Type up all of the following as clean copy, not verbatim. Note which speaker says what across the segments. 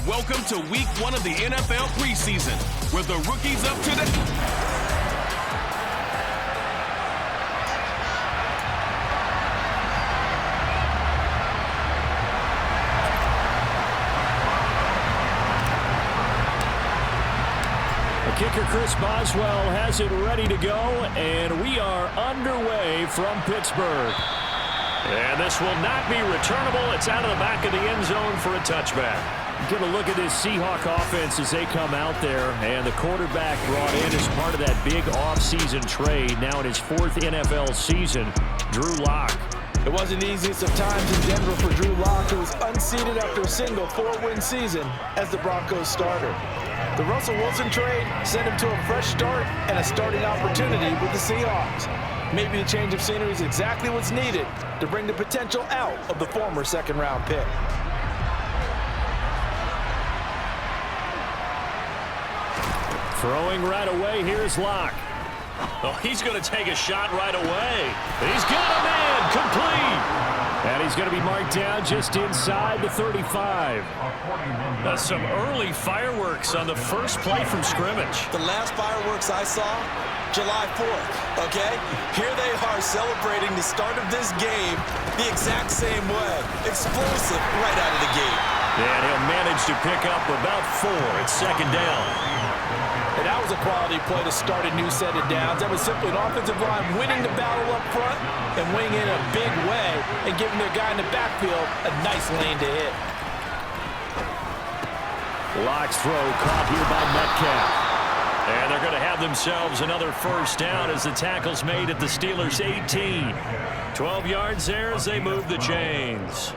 Speaker 1: Welcome to week 1 of the NFL preseason, where the rookies up to the...
Speaker 2: Kicker Chris Boswell has it ready to go, and we are underway from Pittsburgh. And this will not be returnable. It's out of the back of the end zone for a touchback. Get a look at this Seahawk offense as they come out there, and the quarterback brought in as part of that big offseason trade, now in his 4th NFL season, Drew Lock.
Speaker 3: It wasn't the easiest of times in Denver for Drew Lock, who was unseated after a single 4-win season as the Broncos starter. The Russell Wilson trade sent him to a fresh start and a starting opportunity with the Seahawks. Maybe a change of scenery is exactly what's needed to bring the potential out of the former second-round pick.
Speaker 2: Throwing right away, here's Lock. Oh, he's going to take a shot right away. He's got a man, complete. And he's going to be marked down just inside the 35. Some early fireworks on the first play from scrimmage.
Speaker 4: The last fireworks I saw, July 4th, okay? Here they are celebrating the start of this game the exact same way. Explosive right out of the gate.
Speaker 2: And he'll manage to pick up about 4 at second down.
Speaker 3: And that was a quality play to start a new set of downs. That was simply an offensive line winning the battle up front and winning in a big way and giving their guy in the backfield a nice lane to hit.
Speaker 2: Lock's throw caught here by Metcalf. And they're going to have themselves another first down as the tackle's made at the Steelers' 18. 12 yards there as they move the chains.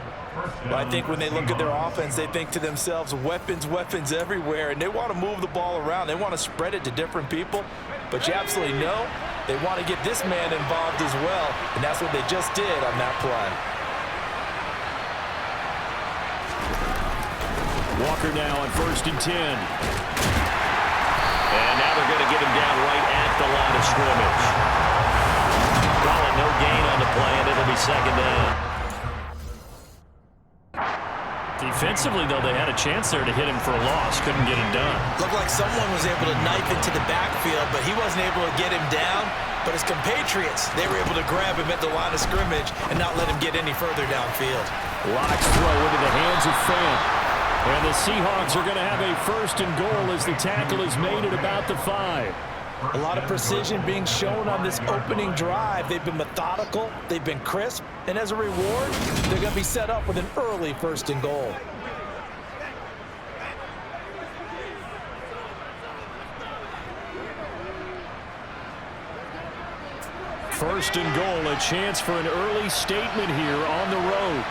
Speaker 3: Well, I think when they look at their offense, they think to themselves, weapons, weapons everywhere, and they want to move the ball around. They want to spread it to different people, but you absolutely know they want to get this man involved as well, and that's what they just did on that play.
Speaker 2: Walker now on 1st and 10. And now they're going to get him down right at the line of scrimmage. Calling no gain on the play, and it'll be second down. Defensively, though, they had a chance there to hit him for a loss. Couldn't get it done.
Speaker 4: Looked like someone was able to knife into the backfield, but he wasn't able to get him down. But his compatriots, they were able to grab him at the line of scrimmage and not let him get any further downfield.
Speaker 2: Lock's throw into the hands of Fant. And the Seahawks are going to have a 1st and goal as the tackle is made at about the 5.
Speaker 3: A lot of precision being shown on this opening drive. They've been methodical, they've been crisp, and as a reward, they're going to be set up with an early 1st and goal.
Speaker 2: First and goal, a chance for an early statement here on the road.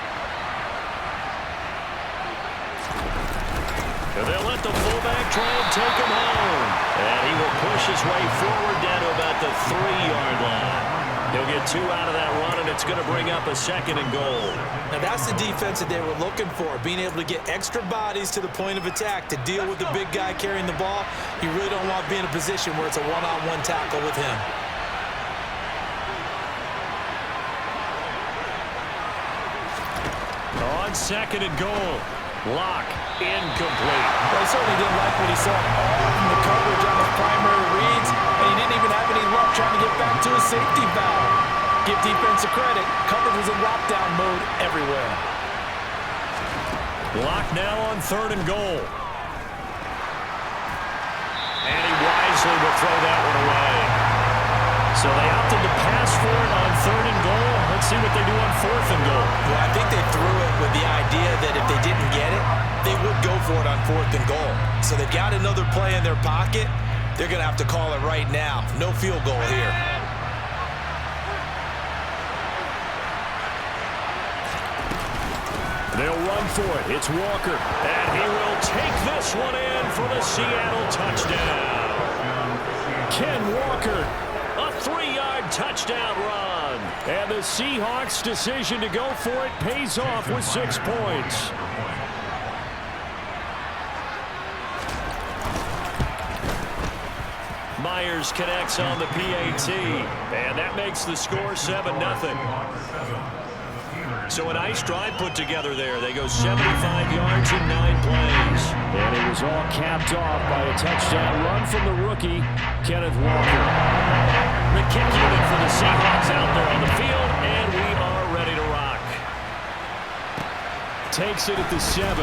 Speaker 2: And they'll let the fullback try and take him home. And he will push his way forward down to about the 3-yard line. He'll get 2 out of that run, and it's going to bring up a 2nd and goal.
Speaker 4: Now that's the defense that they were looking for, being able to get extra bodies to the point of attack to deal with the big guy carrying the ball. You really don't want to be in a position where it's a one-on-one tackle with him.
Speaker 2: On 2nd and goal, Lock incomplete.
Speaker 3: Well, he certainly didn't like what he saw from the coverage on his primary reads, and he didn't even have any luck trying to get back to his safety valve. Give defense a credit. Coverage was in lockdown mode everywhere.
Speaker 2: Lock now on 3rd and goal. And he wisely will throw that one away. So they opted to pass for it on 3rd and goal. Let's see what they do on 4th and goal.
Speaker 4: Well, I think they threw it with the idea that if they didn't get it, they would go for it on 4th and goal. So they've got another play in their pocket. They're going to have to call it right now. No field goal here.
Speaker 2: They'll run for it. It's Walker. And he will take this one in for the Seattle touchdown. Ken Walker, a 3-yard touchdown run. And the Seahawks' decision to go for it pays off with 6 points. Myers connects on the PAT, and that makes the score 7-0. So a nice drive put together there. They go 75 yards in 9 plays. And it was all capped off by a touchdown run from the rookie, Kenneth Walker. The kick unit for the Seahawks out there on the field, and we are ready to rock. Takes it at the 7.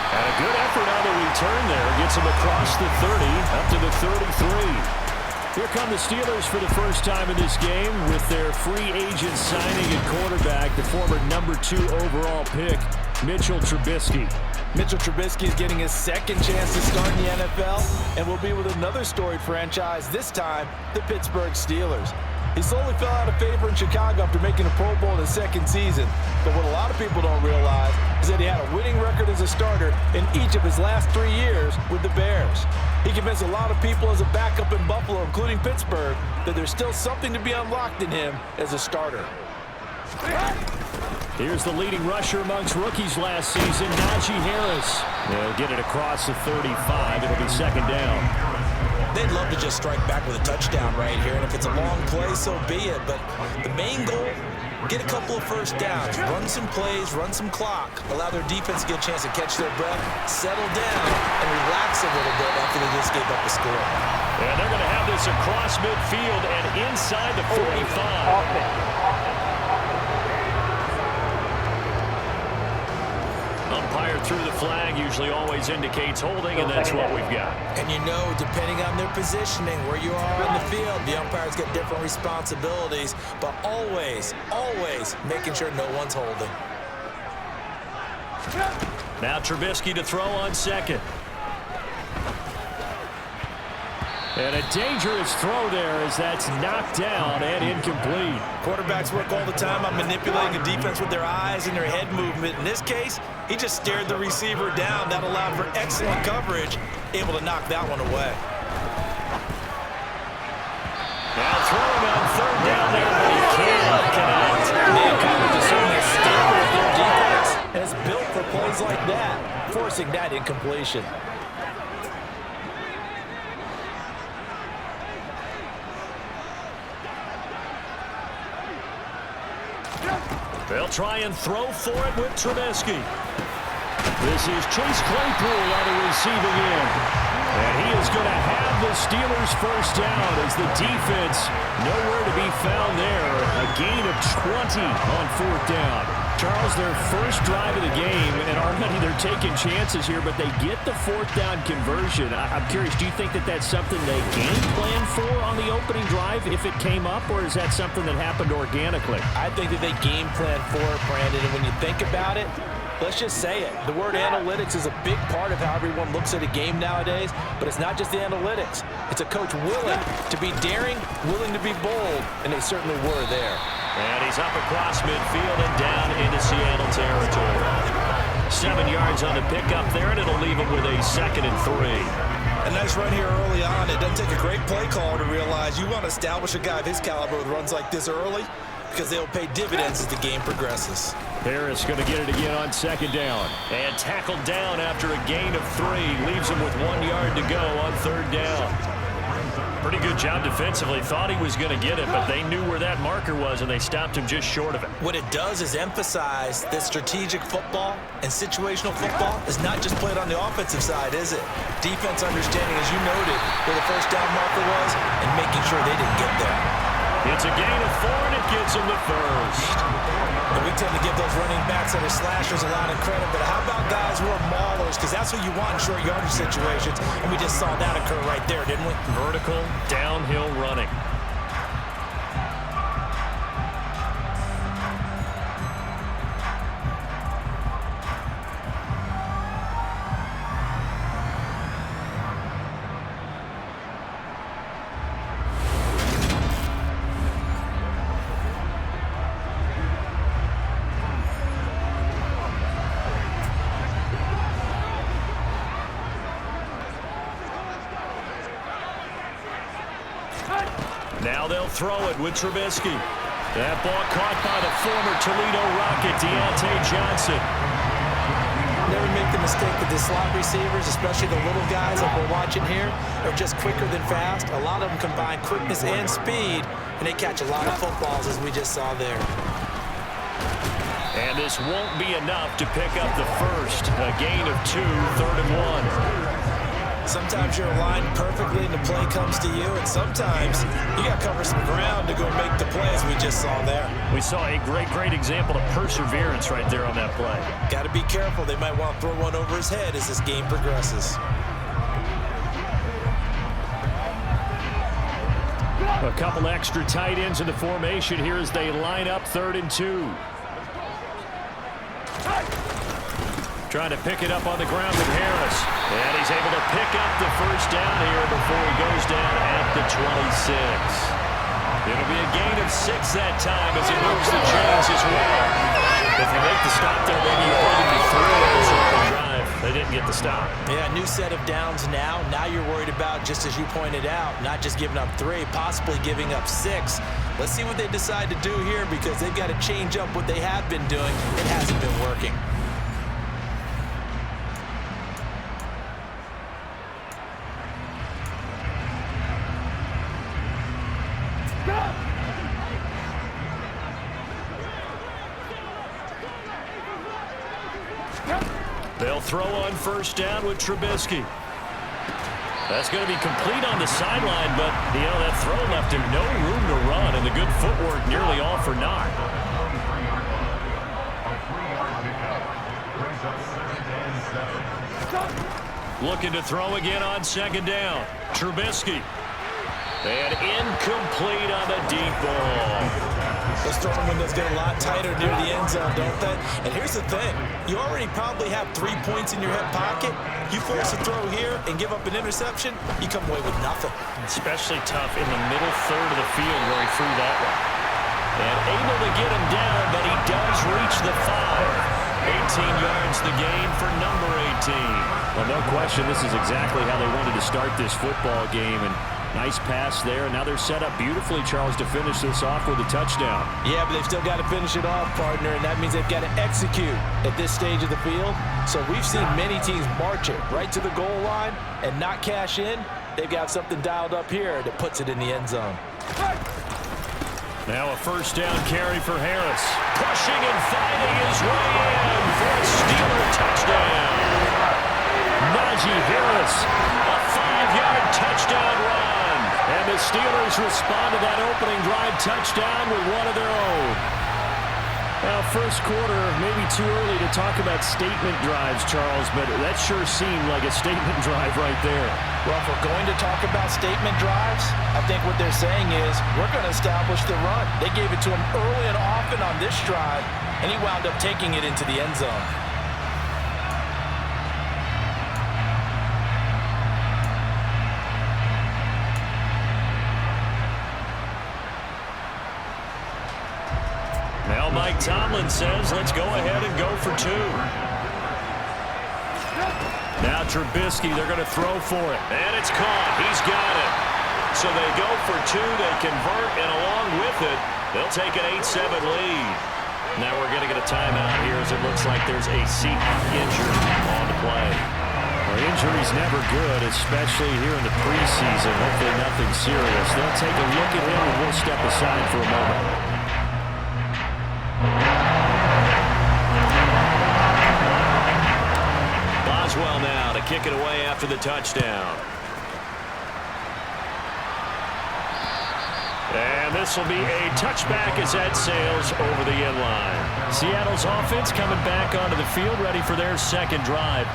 Speaker 2: And a good effort on the return there. Gets him across the 30, up to the 33. Here come the Steelers for the first time in this game with their free agent signing at quarterback, the former #2 overall pick, Mitchell Trubisky.
Speaker 3: Mitchell Trubisky is getting his second chance to start in the NFL and will be with another storied franchise, this time the Pittsburgh Steelers. He slowly fell out of favor in Chicago after making a Pro Bowl in his second season. But what a lot of people don't realize is that he had a winning record as a starter in each of his last 3 years with the Bears. He convinced a lot of people as a backup in Buffalo, including Pittsburgh, that there's still something to be unlocked in him as a starter.
Speaker 2: Here's the leading rusher amongst rookies last season, Najee Harris. They'll get it across the 35. It'll be second down.
Speaker 4: They'd love to just strike back with a touchdown right here, and if it's a long play, so be it. But the main goal, get a couple of first downs, run some plays, run some clock, allow their defense to get a chance to catch their breath, settle down, and relax a little bit after they just gave up a score.
Speaker 2: And they're going to have this across midfield and inside the 45. Umpire through the flag usually always indicates holding, and that's what we've got.
Speaker 4: And you know, depending on their positioning, where you are on the field, the umpires get different responsibilities, but always, always making sure no one's holding.
Speaker 2: Now Trubisky to throw on second. And a dangerous throw there as that's knocked down and incomplete.
Speaker 4: Quarterbacks work all the time on manipulating a defense with their eyes and their head movement. In this case, he just stared the receiver down. That allowed for excellent coverage, able to knock that one away.
Speaker 2: Now throwing on third down there, but he can't connect.
Speaker 4: Man coverage is certainly a staple of their defense, and it's built for plays like that, forcing that incompletion.
Speaker 2: They'll try and throw for it with Trubisky. This is Chase Claypool on the receiving end. And he is going to have the Steelers first down as the defense nowhere to be found there. A gain of 20 on fourth down. Charles, their first drive of the game, and already they're taking chances here, but they get the fourth down conversion. I'm curious, do you think that that's something they game plan for on the opening drive if it came up, or is that something that happened organically?
Speaker 3: I think that they game plan for it, Brandon, and when you think about it, let's just say it. The word analytics is a big part of how everyone looks at a game nowadays, but it's not just the analytics. It's a coach willing to be daring, willing to be bold, and they certainly were there.
Speaker 2: And he's up across midfield and down into Seattle territory. 7 yards on the pickup there, and it'll leave him with a 2nd and 3.
Speaker 4: A nice run here early on. It doesn't take a great play caller to realize you want to establish a guy of his caliber with runs like this early, because they'll pay dividends as the game progresses.
Speaker 2: Harris going to get it again on 2nd down. And tackled down after a gain of 3. Leaves him with 1 yard to go on 3rd down. Pretty good job defensively. Thought he was going to get it, but they knew where that marker was, and they stopped him just short of it.
Speaker 4: What it does is emphasize that strategic football and situational football is not just played on the offensive side, is it? Defense understanding, as you noted, where the first down marker was and making sure they didn't get there.
Speaker 2: It's a gain of 4, and it gets him the first.
Speaker 4: And we tend to give those running backs that are slashers a lot of credit, but how about guys who are maulers? Because that's what you want in short yardage situations, and we just saw that occur right there, didn't we?
Speaker 2: Vertical, downhill running. Now they'll throw it with Trubisky. That ball caught by the former Toledo Rocket, Deontay Johnson.
Speaker 4: never make the mistake that the slot receivers, especially the little guys like we're watching here, are just quicker than fast. A lot of them combine quickness and speed, and they catch a lot of footballs, as we just saw there.
Speaker 2: And this won't be enough to pick up the first. A gain of 2, 3rd and 1.
Speaker 4: Sometimes you're aligned perfectly and the play comes to you, and sometimes you got to cover some ground to go make the play, as we just saw there.
Speaker 2: We saw a great example of perseverance right there on that play.
Speaker 4: Got to be careful. They might want to throw one over his head as this game progresses.
Speaker 2: A couple extra tight ends in the formation here as they line up 3rd and 2. Trying to pick it up on the ground with Harris. And he's able to pick up the first down here before he goes down at the 26. It'll be a gain of 6 that time as he moves the chains as well. If you make the stop there, maybe you put him to 3 on this opening drive. They didn't get the stop.
Speaker 4: Yeah, new set of downs now. Now you're worried about, just as you pointed out, not just giving up 3, possibly giving up 6. Let's see what they decide to do here, because they've got to change up what they have been doing. It hasn't been working.
Speaker 2: They'll throw on first down with Trubisky. That's going to be complete on the sideline, but, that throw left him no room to run, and the good footwork nearly all for naught. Looking to throw again on 2nd down. Trubisky. And incomplete on the deep ball.
Speaker 4: Those throwing windows get a lot tighter near the end zone, don't they? And here's the thing. You already probably have 3 points in your hip pocket. You force a throw here and give up an interception, you come away with nothing.
Speaker 2: Especially tough in the middle third of the field where he threw that one. And able to get him down, but he does reach the 5. 18 yards the gain for number 18. Well, no question, this is exactly how they wanted to start this football game. And nice pass there, and now they're set up beautifully, Charles, to finish this off with a touchdown.
Speaker 3: Yeah, but they've still got to finish it off, partner, and that means they've got to execute at this stage of the field. So we've seen many teams march it right to the goal line and not cash in. They've got something dialed up here that puts it in the end zone.
Speaker 2: Now a first down carry for Harris. Pushing and finding his way in for a Steeler touchdown. Najee Harris, a 5-yard touchdown run. And the Steelers respond to that opening drive touchdown with one of their own. Now, first quarter, maybe too early to talk about statement drives, Charles, but that sure seemed like a statement drive right there.
Speaker 3: Well, if we're going to talk about statement drives, I think what they're saying is we're going to establish the run. They gave it to him early and often on this drive, and he wound up taking it into the end zone.
Speaker 2: Now Mike Tomlin says, let's go ahead and go for 2. Now Trubisky, they're going to throw for it. And it's caught. He's got it. So they go for 2. They convert, and along with it, they'll take an 8-7 lead. Now we're going to get a timeout here as it looks like there's a Seahawk injured on the play. Well, injury's never good, especially here in the preseason. Hopefully nothing serious. They'll take a look at him, and we'll step aside for a moment. Boswell now to kick it away after the touchdown. And this will be a touchback as that sails over the end line. Seattle's offense coming back onto the field, ready for their second drive.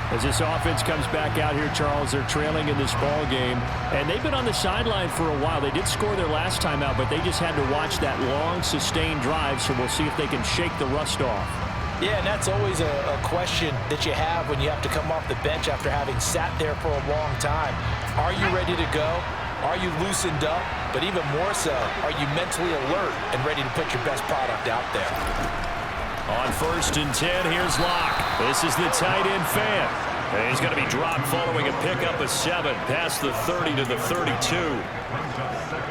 Speaker 2: As this offense comes back out here, Charles, they're trailing in this ball game, and they've been on the sideline for a while. They did score their last time out, but they just had to watch that long, sustained drive, so we'll see if they can shake the rust off.
Speaker 3: Yeah, and that's always a question that you have when you have to come off the bench after having sat there for a long time. Are you ready to go? Are you loosened up? But even more so, are you mentally alert and ready to put your best product out there?
Speaker 2: On 1st and 10, here's Locke. This is the tight end fan. And he's going to be dropped following a pickup of 7 past the 30 to the 32.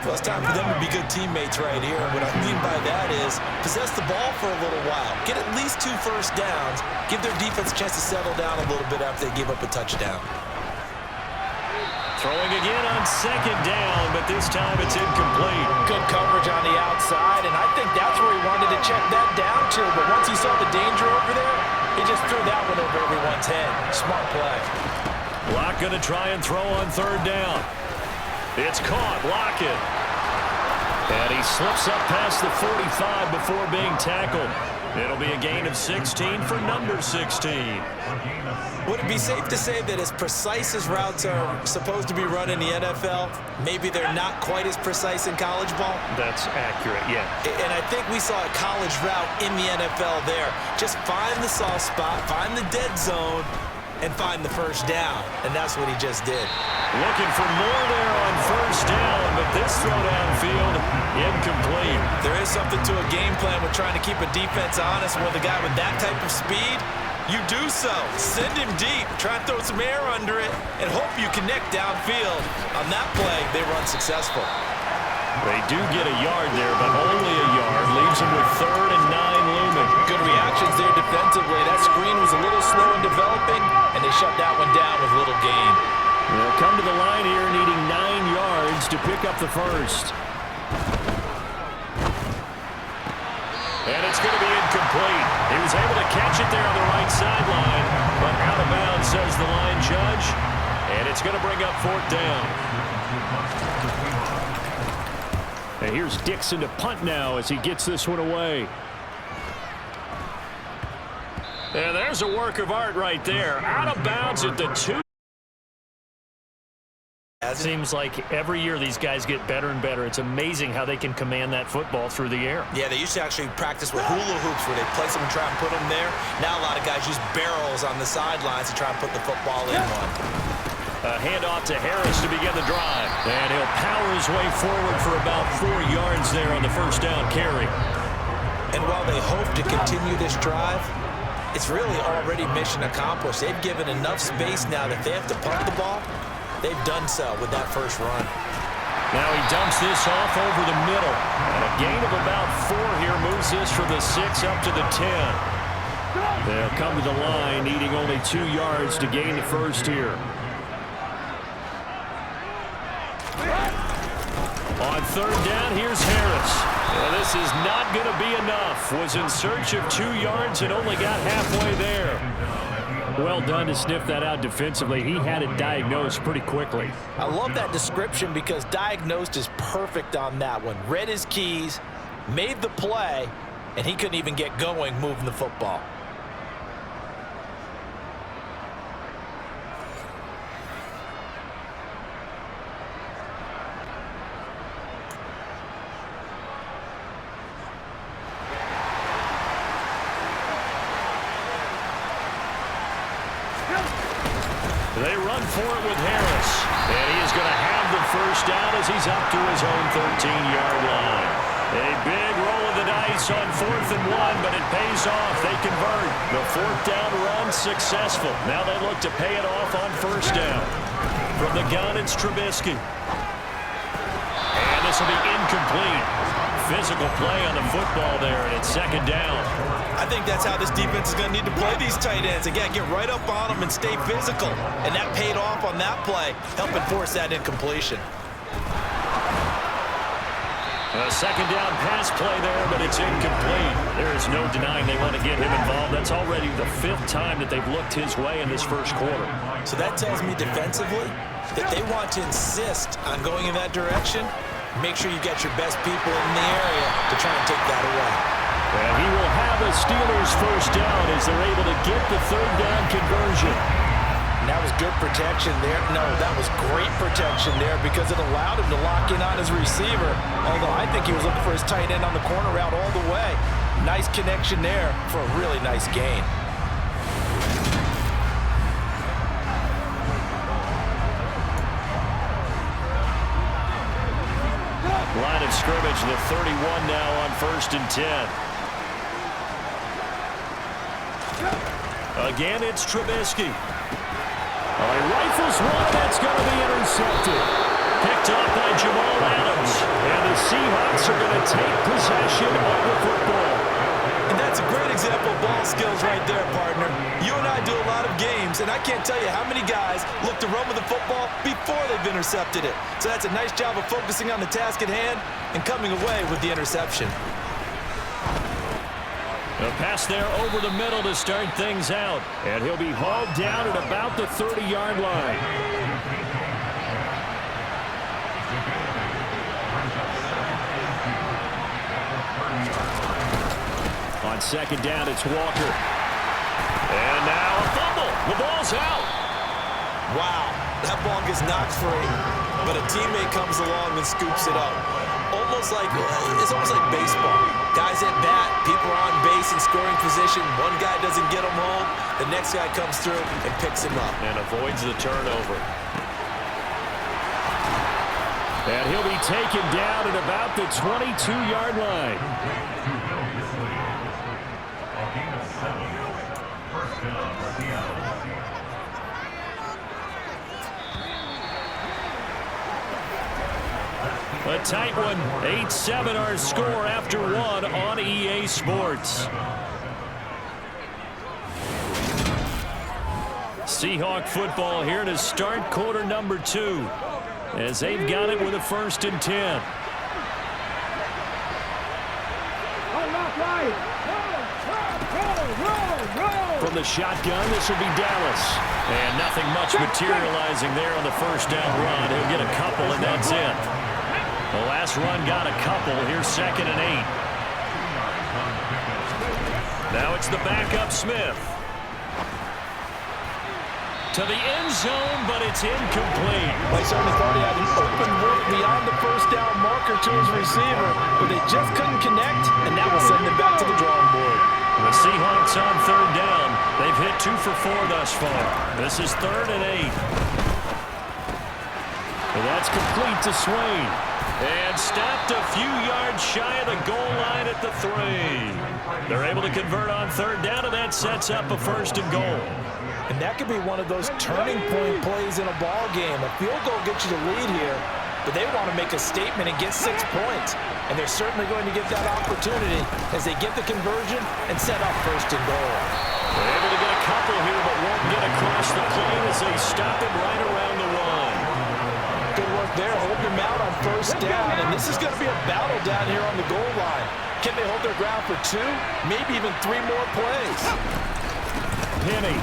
Speaker 4: Well, it's time for them to be good teammates right here. And what I mean by that is possess the ball for a little while. Get at least 2 first downs. Give their defense a chance to settle down a little bit after they give up a touchdown.
Speaker 2: Throwing again on 2nd down, but this time it's incomplete.
Speaker 3: Good coverage on the outside, and I think that's where he wanted to check that down to. But once he saw the danger over there, he just threw that one over everyone's head. Smart play.
Speaker 2: Lock going to try and throw on 3rd down. It's caught. Lockett. And he slips up past the 45 before being tackled. It'll be a gain of 16 for number 16.
Speaker 4: Would it be safe to say that as precise as routes are supposed to be run in the NFL, maybe they're not quite as precise in college ball?
Speaker 2: That's accurate, yeah.
Speaker 4: And I think we saw a college route in the NFL there. Just find the soft spot, find the dead zone, and find the first down. And that's what he just did.
Speaker 2: Looking for more there on 1st down, but this throw downfield, incomplete.
Speaker 4: There is something to a game plan with trying to keep a defense honest with a guy with that type of speed. You do so. Send him deep. Try and throw some air under it and hope you connect downfield. On that play, they run successful.
Speaker 2: They do get a yard there, but only a yard. Leaves them with 3rd and 9 looming.
Speaker 3: Good reactions there defensively. That screen was a little slow in developing, and they shut that one down with little gain.
Speaker 2: They'll come to the line here needing 9 yards to pick up the first. And it's going to be incomplete. He was able to catch it there on the right sideline, but out of bounds, says the line judge. And it's going to bring up 4th down. And here's Dixon to punt now as he gets this one away. And there's a work of art right there. Out of bounds at the 2. Seems like every year these guys get better and better. It's amazing how they can command that football through the air.
Speaker 4: Yeah, they used to actually practice with hula hoops where they place them and try and put them there. Now a lot of guys use barrels on the sidelines to try and put the football in one.
Speaker 2: A handoff to Harris to begin the drive. And he'll power his way forward for about 4 yards there on the 1st down carry.
Speaker 4: And while they hope to continue this drive, it's really already mission accomplished. They've given enough space now that they have to punt the ball. They've done so with that first run.
Speaker 2: Now he dumps this off over the middle. And a gain of about 4 here moves this from the 6 up to the 10. They'll come to the line needing only 2 yards to gain the first here. On 3rd down, here's Harris. Well, this is not going to be enough. Was in search of 2 yards and only got halfway there. Well done to sniff that out defensively. He had it diagnosed pretty quickly.
Speaker 3: I love that description because diagnosed is perfect on that one. Read his keys, made the play, and he couldn't even get going moving the football.
Speaker 2: They run for it with Harris. And he is going to have the first down as he's up to his own 13-yard line. A big roll of the dice on 4th and 1, but it pays off. They convert. The 4th down run successful. Now they look to pay it off on 1st down. From the gun, it's Trubisky. And this will be incomplete. Physical play on the football there, and it's 2nd down.
Speaker 4: I think that's how this defense is going to need to play these tight ends. Again, get right up on them and stay physical. And that paid off on that play, helping force that incompletion.
Speaker 2: A 2nd down pass play there, but it's incomplete. There is no denying they want to get him involved. That's already the 5th time that they've looked his way in this first quarter.
Speaker 4: So that tells me defensively that they want to insist on going in that direction. Make sure you get your best people in the area to try and take that away.
Speaker 2: And he will have a Steelers first down as they're able to get the 3rd down conversion.
Speaker 3: And that was good protection there. No, that was great protection there because it allowed him to lock in on his receiver. Although I think he was looking for his tight end on the corner route all the way. Nice connection there for a really nice gain.
Speaker 2: Line of scrimmage, the 31 now on 1st and 10. Again, it's Trubisky. Oh, he rifles one, and that's going to be intercepted. Picked off by Jamal Adams. And the Seahawks are going to take possession of the football.
Speaker 4: And that's a great example of ball skills right there, partner. You and I do a lot of games, and I can't tell you how many guys look to run with the football before they've intercepted it. So that's a nice job of focusing on the task at hand and coming away with the interception.
Speaker 2: A pass there over the middle to start things out. And he'll be hauled down at about the 30-yard line. On second down, it's Walker. And now a fumble. The ball's out.
Speaker 4: Wow, that ball gets knocked free, but a teammate comes along and scoops it up. It's almost like baseball. Guys at bat, people are on base in scoring position. One guy doesn't get him home. The next guy comes through and picks him up.
Speaker 2: And avoids the turnover. And he'll be taken down at about the 22-yard line. A tight one, 8-7 our score after one on EA Sports. Seahawk football here to start quarter number 2 as they've got it with a 1st and 10. From the shotgun, this will be Dallas. And nothing much materializing there on the first down run. He'll get a couple, and that's it. The last run got a couple. Here's 2nd and 8. Now it's the backup Smith. To the end zone, but it's incomplete.
Speaker 3: They certainly thought he had an open look beyond the first down marker to his receiver, but they just couldn't connect, and that will send them back to the drawing board.
Speaker 2: The Seahawks on 3rd down. They've hit 2 for 4 thus far. This is 3rd and 8. And that's complete to Swain. And stopped a few yards shy of the goal line at the 3. They're able to convert on 3rd down, and that sets up a 1st and goal.
Speaker 3: And that could be one of those turning point plays in a ball game. A field goal gets you the lead here, but they want to make a statement and get 6 points. And they're certainly going to get that opportunity as they get the conversion and set up 1st and goal.
Speaker 2: They're able to get a couple here, but won't get across the plane as they stop it right around the 1.
Speaker 3: Good work there, holding them out on 1st down. And this is going to be a battle down here on the goal line. Can they hold their ground for 2, maybe even 3 more plays?
Speaker 2: Penny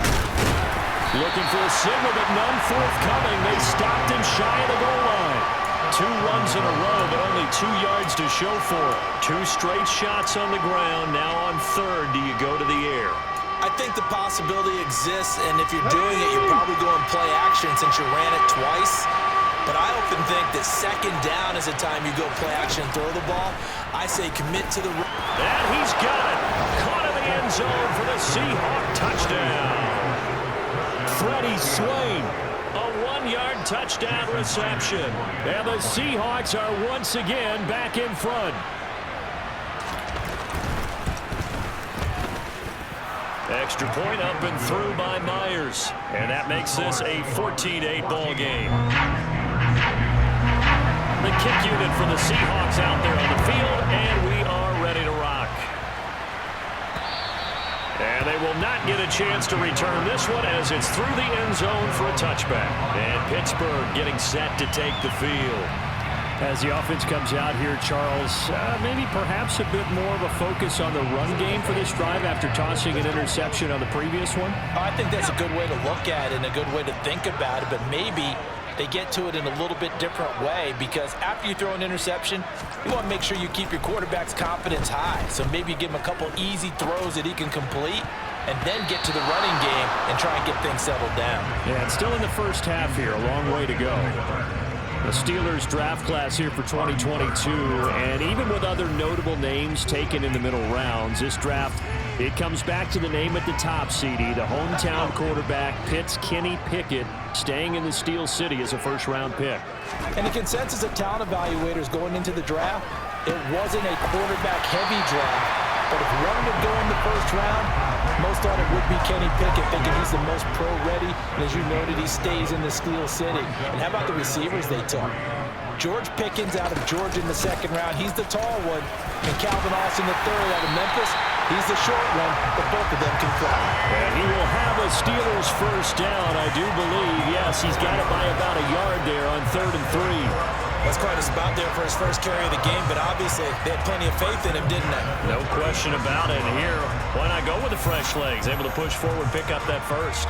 Speaker 2: looking for a signal, but none forthcoming. They stopped him shy of the goal line. 2 runs in a row, but only 2 yards to show for it. 2 straight shots on the ground. Now on 3rd, do you go to the air?
Speaker 4: I think the possibility exists, and if you're doing it, you're probably going play action since you ran it twice. But I often think that 2nd down is the time you go play action and throw the ball. I say commit to the run.
Speaker 2: And he's got it. Caught in the end zone for the Seahawk touchdown. Freddie Swain, a 1-yard touchdown reception. And the Seahawks are once again back in front. Extra point up and through by Myers. And that makes this a 14-8 ball game. The kick unit for the Seahawks out there on the field, and we are ready to rock. And they will not get a chance to return this one as it's through the end zone for a touchback. And Pittsburgh getting set to take the field. As the offense comes out here, Charles, maybe perhaps a bit more of a focus on the run game for this drive after tossing an interception on the previous one?
Speaker 3: I think that's a good way to look at it and a good way to think about it, but maybe they get to it in a little bit different way, because after you throw an interception, you want to make sure you keep your quarterback's confidence high. So maybe you give him a couple easy throws that he can complete and then get to the running game and try and get things settled down.
Speaker 2: Yeah, it's still in the first half here, a long way to go. The Steelers draft class here for 2022, and even with other notable names taken in the middle rounds, this draft, it comes back to the name at the top, CD, the hometown quarterback, Pitt's Kenny Pickett, staying in the Steel City as a first-round pick.
Speaker 3: And the consensus of talent evaluators going into the draft, it wasn't a quarterback-heavy draft, but if one would go in the first round, Most thought it would be Kenny Pickett, thinking he's the most pro-ready, and as you noted, he stays in the Steel City. And how about the receivers they took? George Pickens out of Georgia in the second round. He's the tall one. And Calvin Austin III out of Memphis. He's the short one, but both of them can fly.
Speaker 2: And he will have a Steelers first down, I do believe. Yes, he's got it by about a yard there on 3rd and 3.
Speaker 4: That's quite a spot there for his first carry of the game, but obviously they had plenty of faith in him, didn't they?
Speaker 2: No question about it. And here, why not go with the fresh legs? Able to push forward, pick up that first.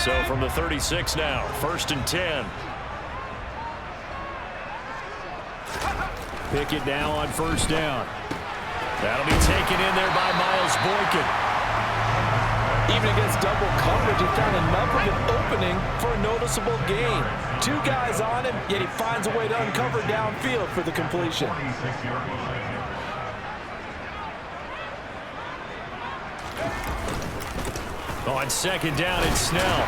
Speaker 2: So from the 36 now, 1st and 10. Pickett now on 1st down. That'll be taken in there by Miles Boykin.
Speaker 3: Even against double coverage, he found enough of an opening for a noticeable gain. 2 guys on him, yet he finds a way to uncover downfield for the completion.
Speaker 2: On 2nd down, it's Snell.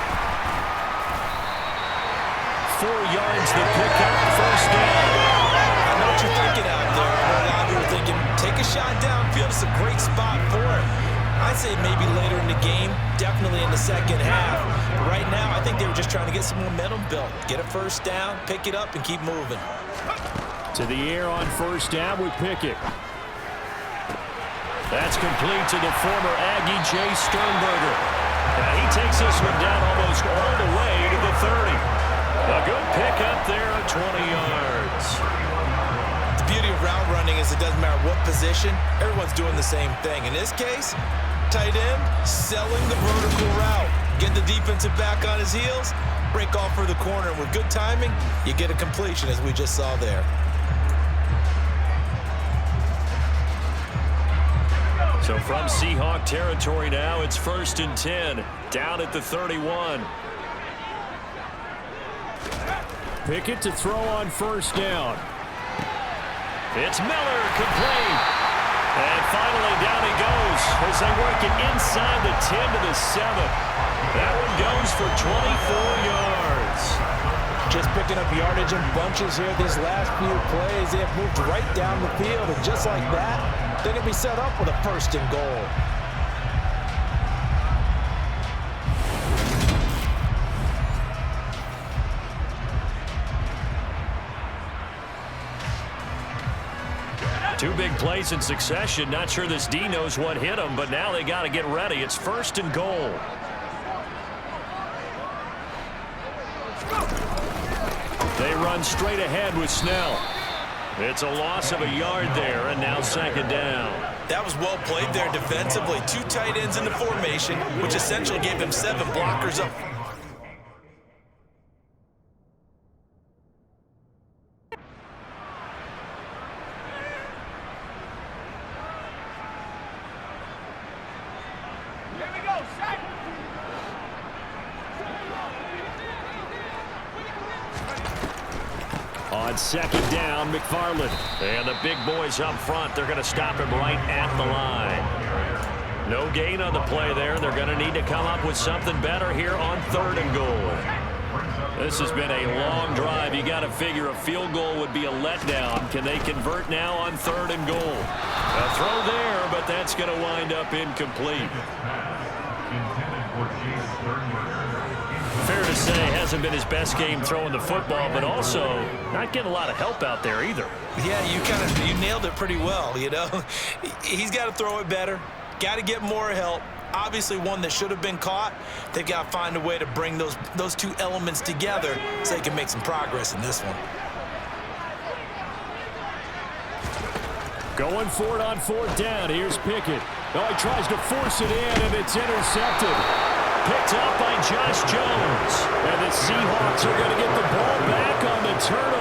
Speaker 2: 4 yards the pickup, 1st down.
Speaker 4: I know what you're thinking out there. I know a lot of you are thinking, take a shot downfield. It's a great spot for it. I'd say maybe later in the game, definitely in the second half. But right now, I think they were just trying to get some momentum built. Get a first down, pick it up, and keep moving.
Speaker 2: To the air on 1st down with Pickett. That's complete to the former Aggie, Jay Sternberger. And he takes this one down almost all the way to the 30. A good pickup there at 20 yards.
Speaker 4: The beauty of route running is it doesn't matter what position, everyone's doing the same thing. In this case, tight end selling the vertical route. Get the defensive back on his heels, break off for the corner, and with good timing, you get a completion as we just saw there.
Speaker 2: So from Seahawk territory now, it's 1st and 10, down at the 31. Pickett to throw on 1st down. It's Miller, complete. And finally down he goes as they work it inside the 10 to the 7. That one goes for 24 yards.
Speaker 3: Just picking up yardage in bunches here these last few plays. They have moved right down the field, and just like that, they're going to be set up with a 1st and goal.
Speaker 2: Two big plays in succession. Not sure this D knows what hit him, but now they got to get ready. It's 1st and goal. They run straight ahead with Snell. It's a loss of a yard there, and now 2nd down.
Speaker 4: That was well played there defensively. 2 tight ends in the formation, which essentially gave them 7 blockers up.
Speaker 2: On 2nd down, McFarland. And the big boys up front, they're going to stop him right at the line. No gain on the play there. They're going to need to come up with something better here on 3rd and goal. This has been a long drive. You got to figure a field goal would be a letdown. Can they convert now on 3rd and goal? A throw there, but that's going to wind up incomplete. Fair to say, hasn't been his best game throwing the football, but also not getting a lot of help out there either.
Speaker 4: Yeah, you nailed it pretty well, you know. He's got to throw it better, got to get more help. Obviously one that should have been caught. They've got to find a way to bring those 2 elements together so they can make some progress in this one.
Speaker 2: Going for it on 4th down. Here's Pickett. Oh, he tries to force it in, and it's intercepted. Picked up by Josh Jones. And the Seahawks are going to get the ball back on the turnover.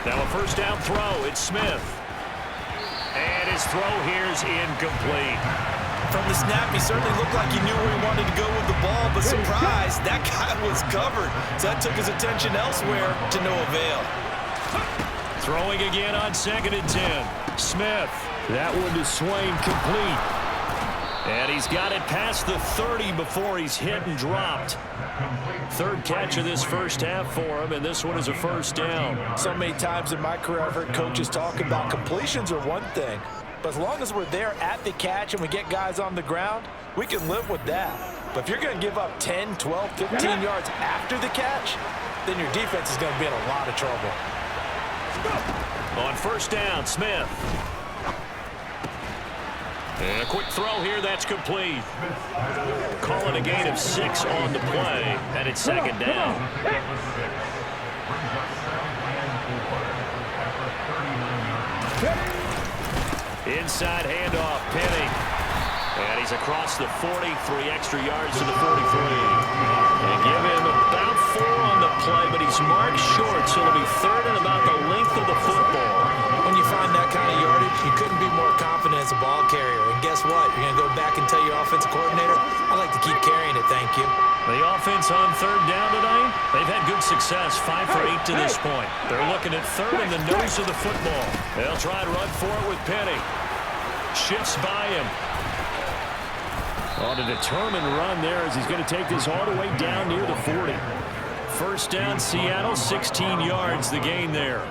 Speaker 2: Now a 1st down throw. It's Smith. And his throw here is incomplete.
Speaker 4: From the snap, he certainly looked like he knew where he wanted to go with the ball, but surprise, that guy was covered. So that took his attention elsewhere to no avail.
Speaker 2: Throwing again on 2nd and 10. Smith. That one to Swain, complete. And he's got it past the 30 before he's hit and dropped. 3rd catch of this first half for him, and this one is a first down.
Speaker 3: So many times in my career I've heard coaches talking about completions are one thing, but as long as we're there at the catch and we get guys on the ground, we can live with that. But if you're going to give up 10, 12, 15 yards after the catch, then your defense is going to be in a lot of trouble.
Speaker 2: On first down, Smith. And a quick throw here, that's complete. Call it a gain of 6 on the play, and it's 2nd down. Inside handoff, Penny. And he's across the 40, 3 extra yards to the 43. And give him about 4 on the play, but he's marked short, so it'll be 3rd and about the length of the football.
Speaker 4: When you find that kind of yardage, you couldn't be more confident as a ball carrier. And guess what? You're going to go back and tell your offensive coordinator, I like to keep carrying it, thank you.
Speaker 2: The offense on 3rd down tonight, they've had good success, 5 for 8 to this point. They're looking at 3rd in the nose of the football. They'll try and run for it with Penny. Shifts by him. On a determined run there as he's going to take this all the way down near the 40. First down, Seattle, 16 yards, the gain there.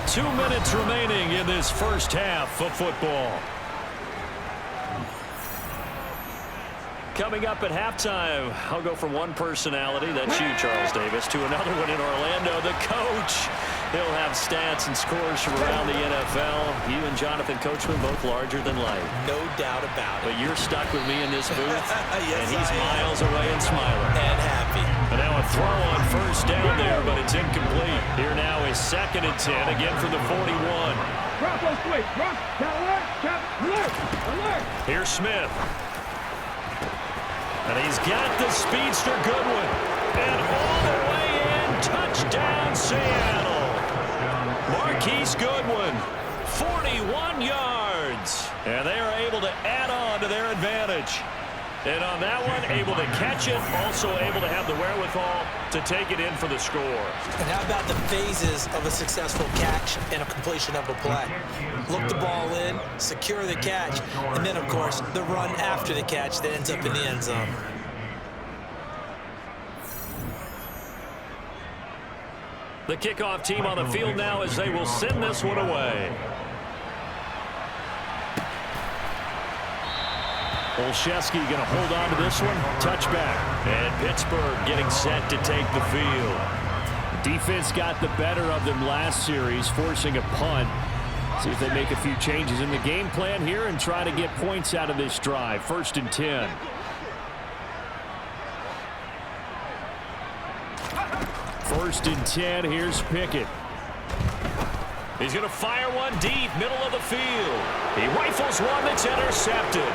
Speaker 2: 2 minutes remaining in this first half of football. Coming up at halftime, I'll go from one personality, that's you, Charles Davis, to another one in Orlando, the coach. He'll have stats and scores from around the NFL. You and Jonathan Coachman both larger than life.
Speaker 4: No doubt about it.
Speaker 2: But you're stuck with me in this booth,
Speaker 4: yes,
Speaker 2: and he's miles away and smiling.
Speaker 4: And happy.
Speaker 2: And now a throw on first down there, but it's incomplete. Here now is 2nd and 10, again from the 41. Here's Smith. And he's got the speedster Goodwin. And all the way in, touchdown Seattle. Marquise Goodwin, 41 yards. And they are able to add on to their advantage. And on that one, able to catch it, also able to have the wherewithal to take it in for the score.
Speaker 4: And how about the phases of a successful catch and a completion of a play? Look the ball in, secure the catch, and then, of course, the run after the catch that ends up in the end zone.
Speaker 2: The kickoff team on the field now as they will send this one away. Olszewski going to hold on to this one. Touchback. And Pittsburgh getting set to take the field. Defense got the better of them last series, forcing a punt. See if they make a few changes in the game plan here and try to get points out of this drive. 1st and 10. First and 10, here's Pickett. He's going to fire one deep, middle of the field. He rifles one that's intercepted.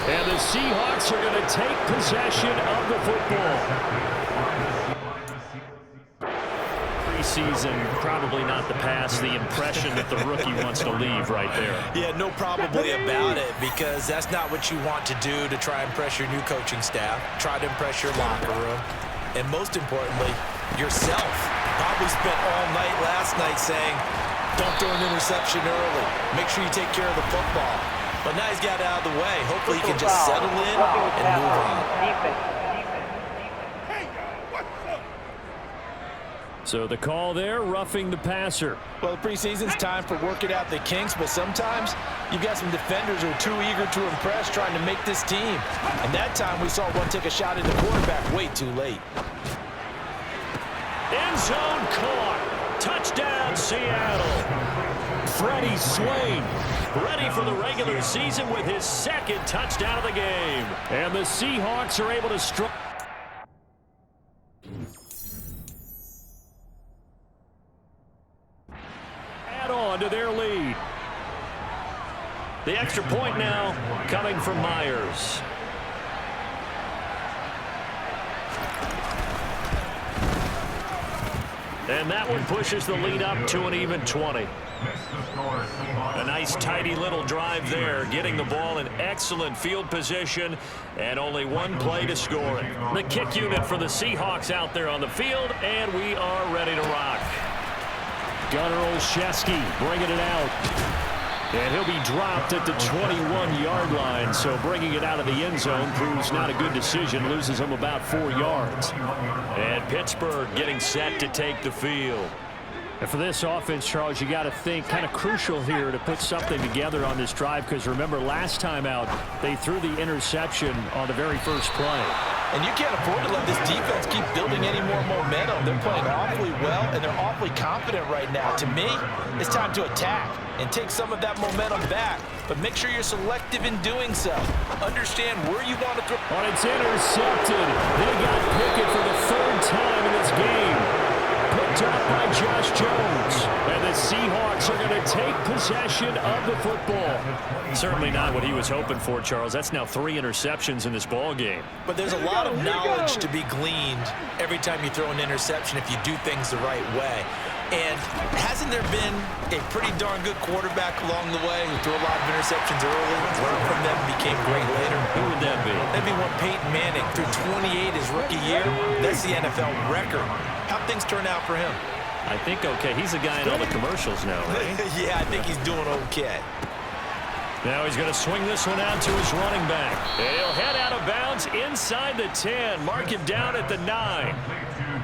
Speaker 2: And the Seahawks are going to take possession of the football. Preseason, probably not the pass, the impression that the rookie wants to leave right there.
Speaker 4: Yeah, no probably about it, because that's not what you want to do to try and impress your new coaching staff. Try to impress your locker room. And most importantly, yourself. Probably spent all night last night saying, don't throw an interception early. Make sure you take care of the football. But now he's got it out of the way. Hopefully he can just settle in and move on.
Speaker 2: So the call there, roughing the passer.
Speaker 3: Well, the preseason's time for working out the kinks, but sometimes you've got some defenders who are too eager to impress trying to make this team. And that time we saw one take a shot at the quarterback way too late.
Speaker 2: End zone caught. Touchdown, Seattle. Freddie Swain ready for the regular season with his 2nd touchdown of the game. And the Seahawks are able to strike. Add on to their lead. The extra point now coming from Myers. And that one pushes the lead up to an even 20. A nice tidy little drive there, getting the ball in excellent field position, and only one play to score it. The kick unit for the Seahawks out there on the field, and we are ready to rock. Gunnar Olszewski bringing it out. And he'll be dropped at the 21-yard line, so bringing it out of the end zone proves not a good decision, loses him about 4 yards. And Pittsburgh getting set to take the field. And for this offense, Charles, you got to think kind of crucial here to put something together on this drive, because remember last time out they threw the interception on the very first play.
Speaker 3: And you can't afford to let this defense keep building any more momentum. They're playing awfully well, and they're awfully confident right now. To me, it's time to attack and take some of that momentum back. But make sure you're selective in doing so. Understand where you want to throw.
Speaker 2: Oh, it's intercepted. They got Pickett for the 3rd time in this game. Picked up by Josh Jones. And the Seahawks are going to take possession of the football. Certainly not what he was hoping for, Charles. That's now 3 interceptions in this ball game.
Speaker 4: But there's a lot of knowledge to be gleaned every time you throw an interception if you do things the right way. And hasn't there been a pretty darn good quarterback along the way who threw a lot of interceptions early, learned from them, and became great later?
Speaker 2: Who would that be?
Speaker 4: That'd be one Peyton Manning. Threw 28 his rookie year. That's the NFL record. How'd things turn out for him?
Speaker 2: I think okay. He's the guy in all the commercials now, right?
Speaker 4: Yeah, I think he's doing okay.
Speaker 2: Now he's going to swing this one out to his running back. He'll head out of bounds inside the 10. Mark him down at the 9.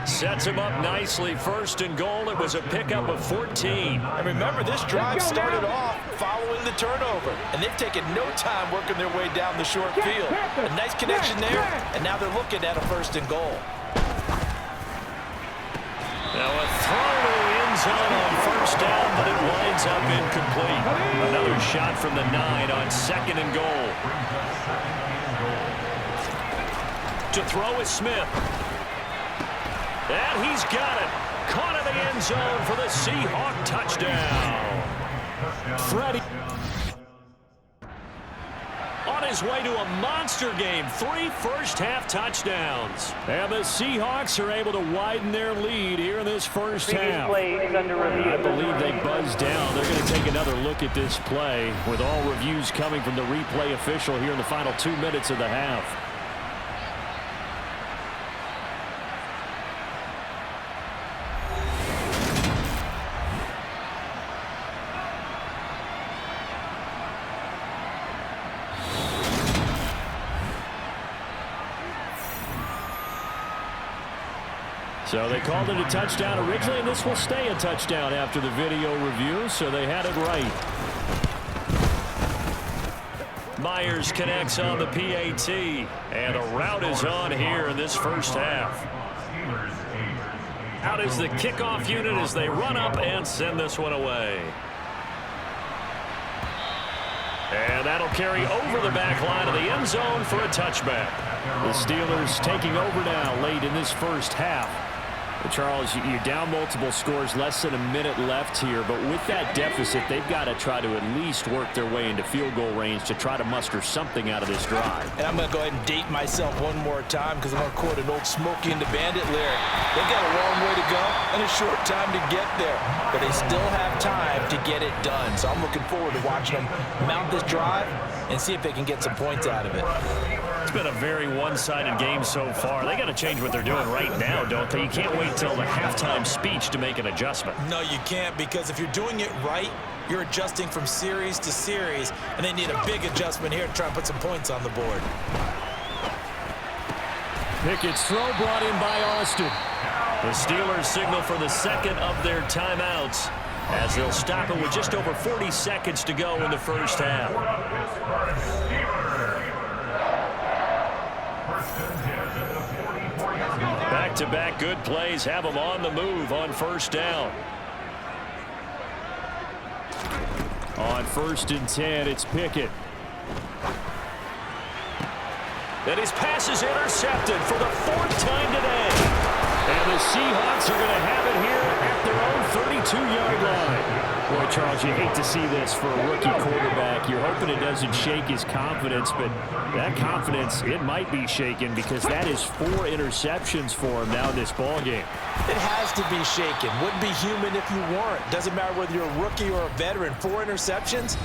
Speaker 2: Sets him up nicely. 1st and goal. It was a pickup of 14.
Speaker 3: And remember, this drive started off following the turnover. And they've taken no time working their way down the short field. A nice connection there, and now they're looking at a 1st and goal.
Speaker 2: Now a throw to the end zone on 1st down, but it winds up incomplete. Another shot from the 9 on 2nd and goal. To throw is Smith. And he's got it. Caught in the end zone for the Seahawk touchdown. Freddie on his way to a monster game. 3 first-half touchdowns. And the Seahawks are able to widen their lead here in this first half. I believe they buzzed down. They're going to take another look at this play with all reviews coming from the replay official here in the final 2 minutes of the half. So they called it a touchdown originally, and this will stay a touchdown after the video review, so they had it right. Myers connects on the PAT, and a route is on here in this first half. Out is the kickoff unit as they run up and send this one away. And that'll carry over the back line of the end zone for a touchback. The Steelers taking over now late in this first half. Charles, you're down multiple scores, less than a minute left here, but with that deficit, they've got to try to at least work their way into field goal range to try to muster something out of this drive.
Speaker 3: And I'm going to go ahead and date myself one more time because I'm going to quote an old Smokey and the Bandit lyric. They've got a long way to go and a short time to get there, but they still have time to get it done. So I'm looking forward to watching them mount this drive and see if they can get some points out of it.
Speaker 2: It's been a very one-sided game so far. They got to change what they're doing right now, don't they? You can't wait till the halftime speech to make an adjustment.
Speaker 4: No, you can't, because if you're doing it right, you're adjusting from series to series, and they need a big adjustment here to try and put some points on the board.
Speaker 2: Pickett's throw brought in by Austin. The Steelers signal for the 2nd of their timeouts as they'll stop it with just over 40 seconds to go in the first half. Back-to-back good plays have them on the move on 1st down. On 1st and 10, it's Pickett. And his pass is intercepted for the 4th time today. And the Seahawks are going to have it here at their own 32-yard line. Boy, Charles, you hate to see this for a rookie quarterback. You're hoping it doesn't shake his confidence, but that confidence, it might be shaken because that is 4 interceptions for him now in this ballgame.
Speaker 3: It has to be shaken. Wouldn't be human if you weren't. Doesn't matter whether you're a rookie or a veteran. 4 interceptions.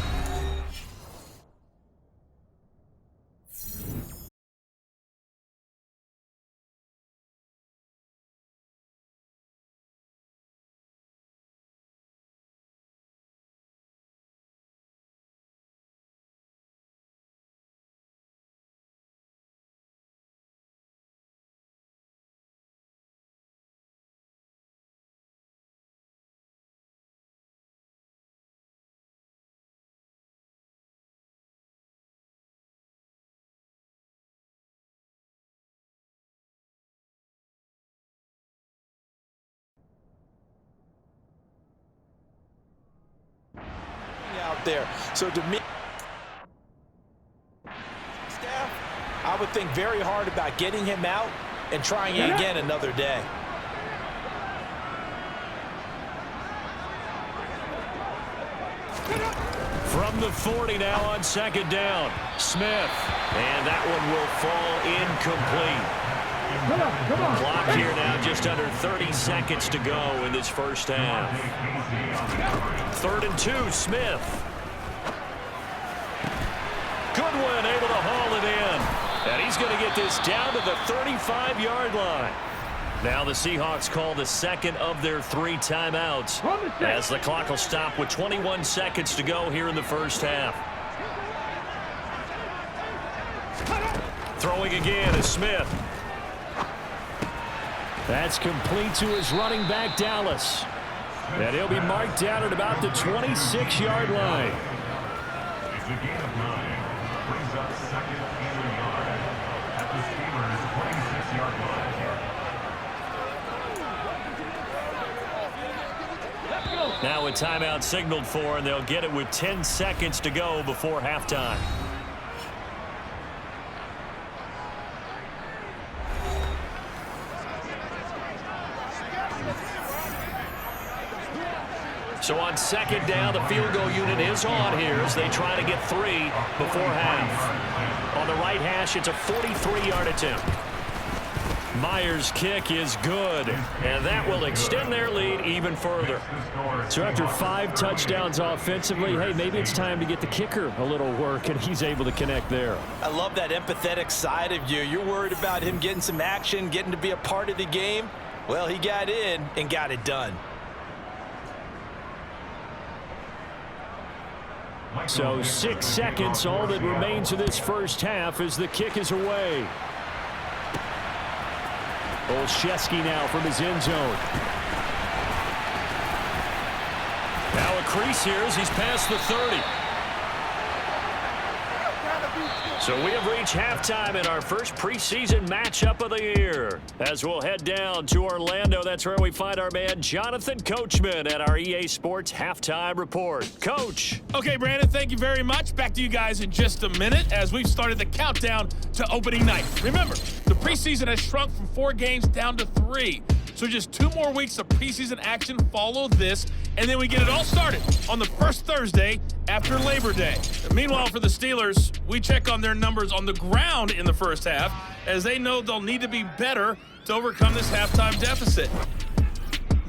Speaker 3: Out there. So to me, staff, I would think very hard about getting him out and trying again another day.
Speaker 2: From the 40 now on 2nd down, Smith. And that one will fall incomplete. Clock here now, just under 30 seconds to go in this first half. 3rd and 2, Smith. Goodwin able to haul it in. And he's going to get this down to the 35-yard line. Now the Seahawks call the second of their 3 timeouts as the clock will stop with 21 seconds to go here in the first half. Throwing again is Smith. That's complete to his running back, Dallas. And he'll be marked down at about the 26-yard line.
Speaker 5: It's a gain of 9. Brings up 2nd and yard at the Steelers' 26-yard line.
Speaker 2: Now a timeout signaled for, and they'll get it with 10 seconds to go before halftime. So on 2nd down, the field goal unit is on here as they try to get 3 before half. On the right hash, it's a 43-yard attempt. Myers' kick is good, and that will extend their lead even further. So after 5 touchdowns offensively, hey, maybe it's time to get the kicker a little work, and he's able to connect there.
Speaker 3: I love that empathetic side of you. You're worried about him getting some action, getting to be a part of the game. Well, he got in and got it done.
Speaker 2: So 6 seconds, all that remains of this first half as the kick is away. Olszewski now from his end zone. Now a crease here as he's past the 30. So we have reached halftime in our first preseason matchup of the year. As we'll head down to Orlando, that's where we find our man Jonathan Coachman at our EA Sports Halftime Report. Coach.
Speaker 6: Okay, Brandon, thank you very much. Back to you guys in just a minute as we've started the countdown to opening night. Remember, the preseason has shrunk from 4 games down to 3. So just 2 more weeks of preseason action follow this, and then we get it all started on the first Thursday after Labor Day. And meanwhile, for the Steelers, we check on their numbers on the ground in the first half, as they know they'll need to be better to overcome this halftime deficit.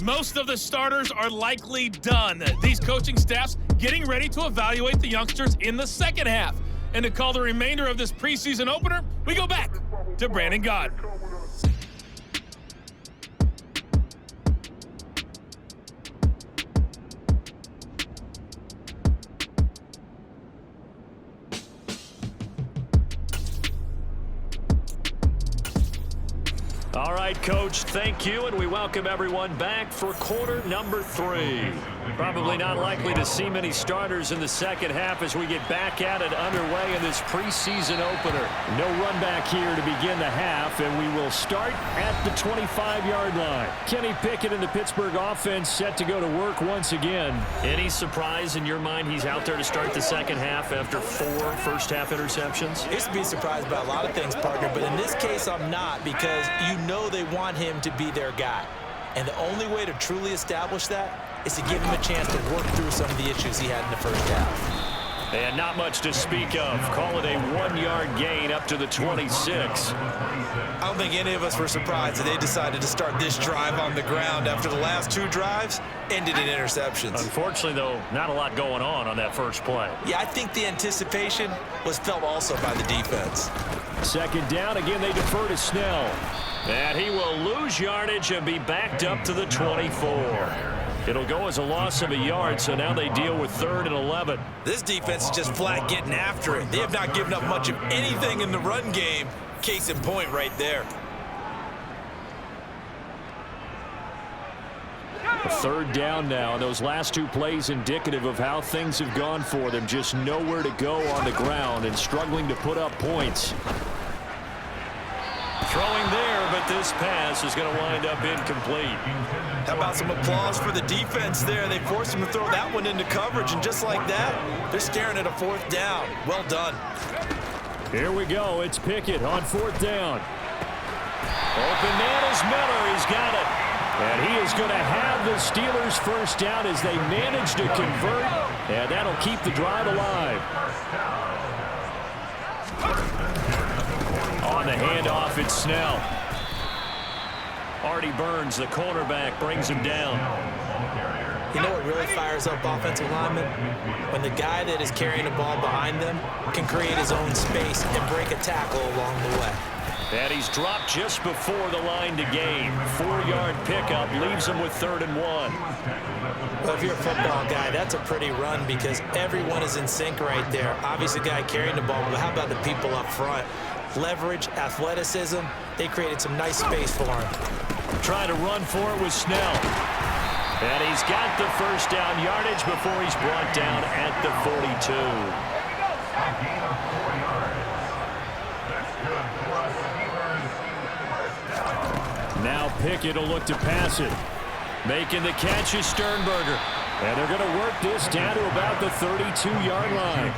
Speaker 6: Most of the starters are likely done. These coaching staffs getting ready to evaluate the youngsters in the second half. And to call the remainder of this preseason opener, we go back to Brandon Gott.
Speaker 2: All right, Coach, thank you, and we welcome everyone back for quarter number 3. Probably not likely to see many starters in the second half as we get back at it underway in this preseason opener. No run back here to begin the half, and we will start at the 25-yard line. Kenny Pickett and the Pittsburgh offense set to go to work once again. Any surprise in your mind he's out there to start the second half after 4 first-half interceptions?
Speaker 3: I used to be surprised by a lot of things, partner, but in this case I'm not, because you know they want him to be their guy.
Speaker 4: And the only way to truly establish that is to give him a chance to work through some of the issues he had in the first half.
Speaker 2: And not much to speak of. Call it a 1-yard gain up to the 26.
Speaker 4: I don't think any of us were surprised that they decided to start this drive on the ground after the last 2 drives ended in interceptions.
Speaker 2: Unfortunately, though, not a lot going on that first play.
Speaker 4: Yeah, I think the anticipation was felt also by the defense.
Speaker 2: Second down. Again, they defer to Snell. And he will lose yardage and be backed up to the 24. It'll go as a loss of a yard, so now they deal with 3rd and 11.
Speaker 4: This defense is just flat getting after it. They have not given up much of anything in the run game. Case in point right there.
Speaker 2: A 3rd down now, and those last 2 plays indicative of how things have gone for them. Just nowhere to go on the ground and struggling to put up points. Throwing there, but this pass is going to wind up incomplete.
Speaker 4: How about some applause for the defense there? They forced him to throw that one into coverage, and just like that, they're staring at a 4th down. Well done.
Speaker 2: Here we go. It's Pickett on 4th down. Open man is Miller. He's got it. And he is going to have the Steelers' first down as they manage to convert, and that'll keep the drive alive. On the handoff, it's Snell. Artie Burns, the cornerback, brings him down.
Speaker 4: You know what really fires up offensive linemen? When the guy that is carrying the ball behind them can create his own space and break a tackle along the way.
Speaker 2: And he's dropped just before the line to gain. 4-yard pickup leaves him with 3rd and 1.
Speaker 4: Well, if you're a football guy, that's a pretty run because everyone is in sync right there. Obviously, the guy carrying the ball, but how about the people up front? Leverage, athleticism, they created some nice space for him.
Speaker 2: Trying to run for it with Snell. And he's got the first down yardage before he's brought down at the 42. Now Pickett will look to pass it. Making the catch is Sternberger. And they're going to work this down to about the 32-yard line.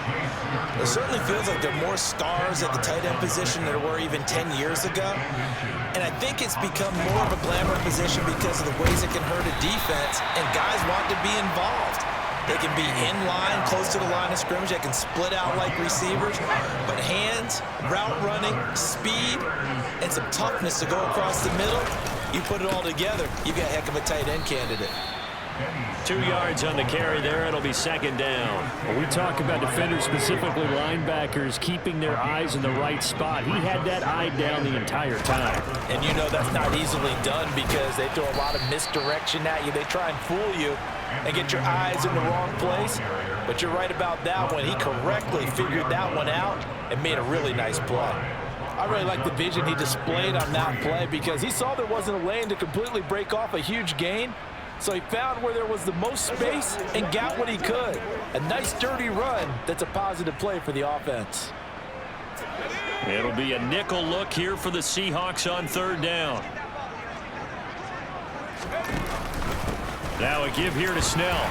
Speaker 4: It certainly feels like there are more stars at the tight end position than there were even 10 years ago. And I think it's become more of a glamour position because of the ways it can hurt a defense, and guys want to be involved. They can be in line, close to the line of scrimmage. They can split out like receivers. But hands, route running, speed, and some toughness to go across the middle, you put it all together, you got a heck of a tight end candidate.
Speaker 2: 2 yards on the carry there. It'll be 2nd down. When we talk about defenders, specifically linebackers, keeping their eyes in the right spot, he had that eye down the entire time.
Speaker 3: And you know that's not easily done because they throw a lot of misdirection at you. They try and fool you and get your eyes in the wrong place. But you're right about that one. He correctly figured that one out and made a really nice play. I really like the vision he displayed on that play because he saw there wasn't a lane to completely break off a huge gain. So he found where there was the most space and got what he could. A nice dirty run that's a positive play for the offense.
Speaker 2: It'll be a nickel look here for the Seahawks on 3rd down. Now a give here to Snell.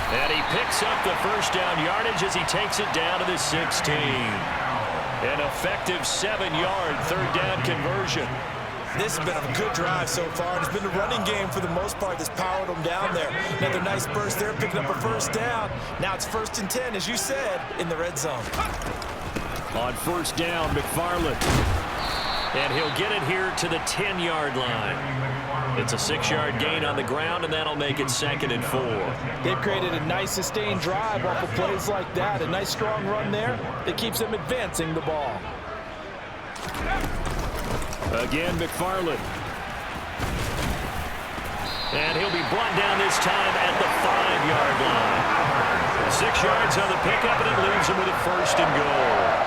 Speaker 2: And he picks up the first down yardage as he takes it down to the 16. An effective 7-yard 3rd down conversion.
Speaker 4: This has been a good drive so far. It's been the running game for the most part that's powered them down there. Another nice burst there, picking up a first down. Now it's 1st and 10, as you said, in the red zone.
Speaker 2: On 1st down, McFarland. And he'll get it here to the 10-yard line. It's a 6-yard gain on the ground, and that'll make it 2nd and 4.
Speaker 3: They've created a nice sustained drive off of plays like that. A nice strong run there that keeps them advancing the ball.
Speaker 2: Again, McFarland. And he'll be brought down this time at the 5-yard line. 6 yards on the pickup, and it leaves him with a 1st and goal.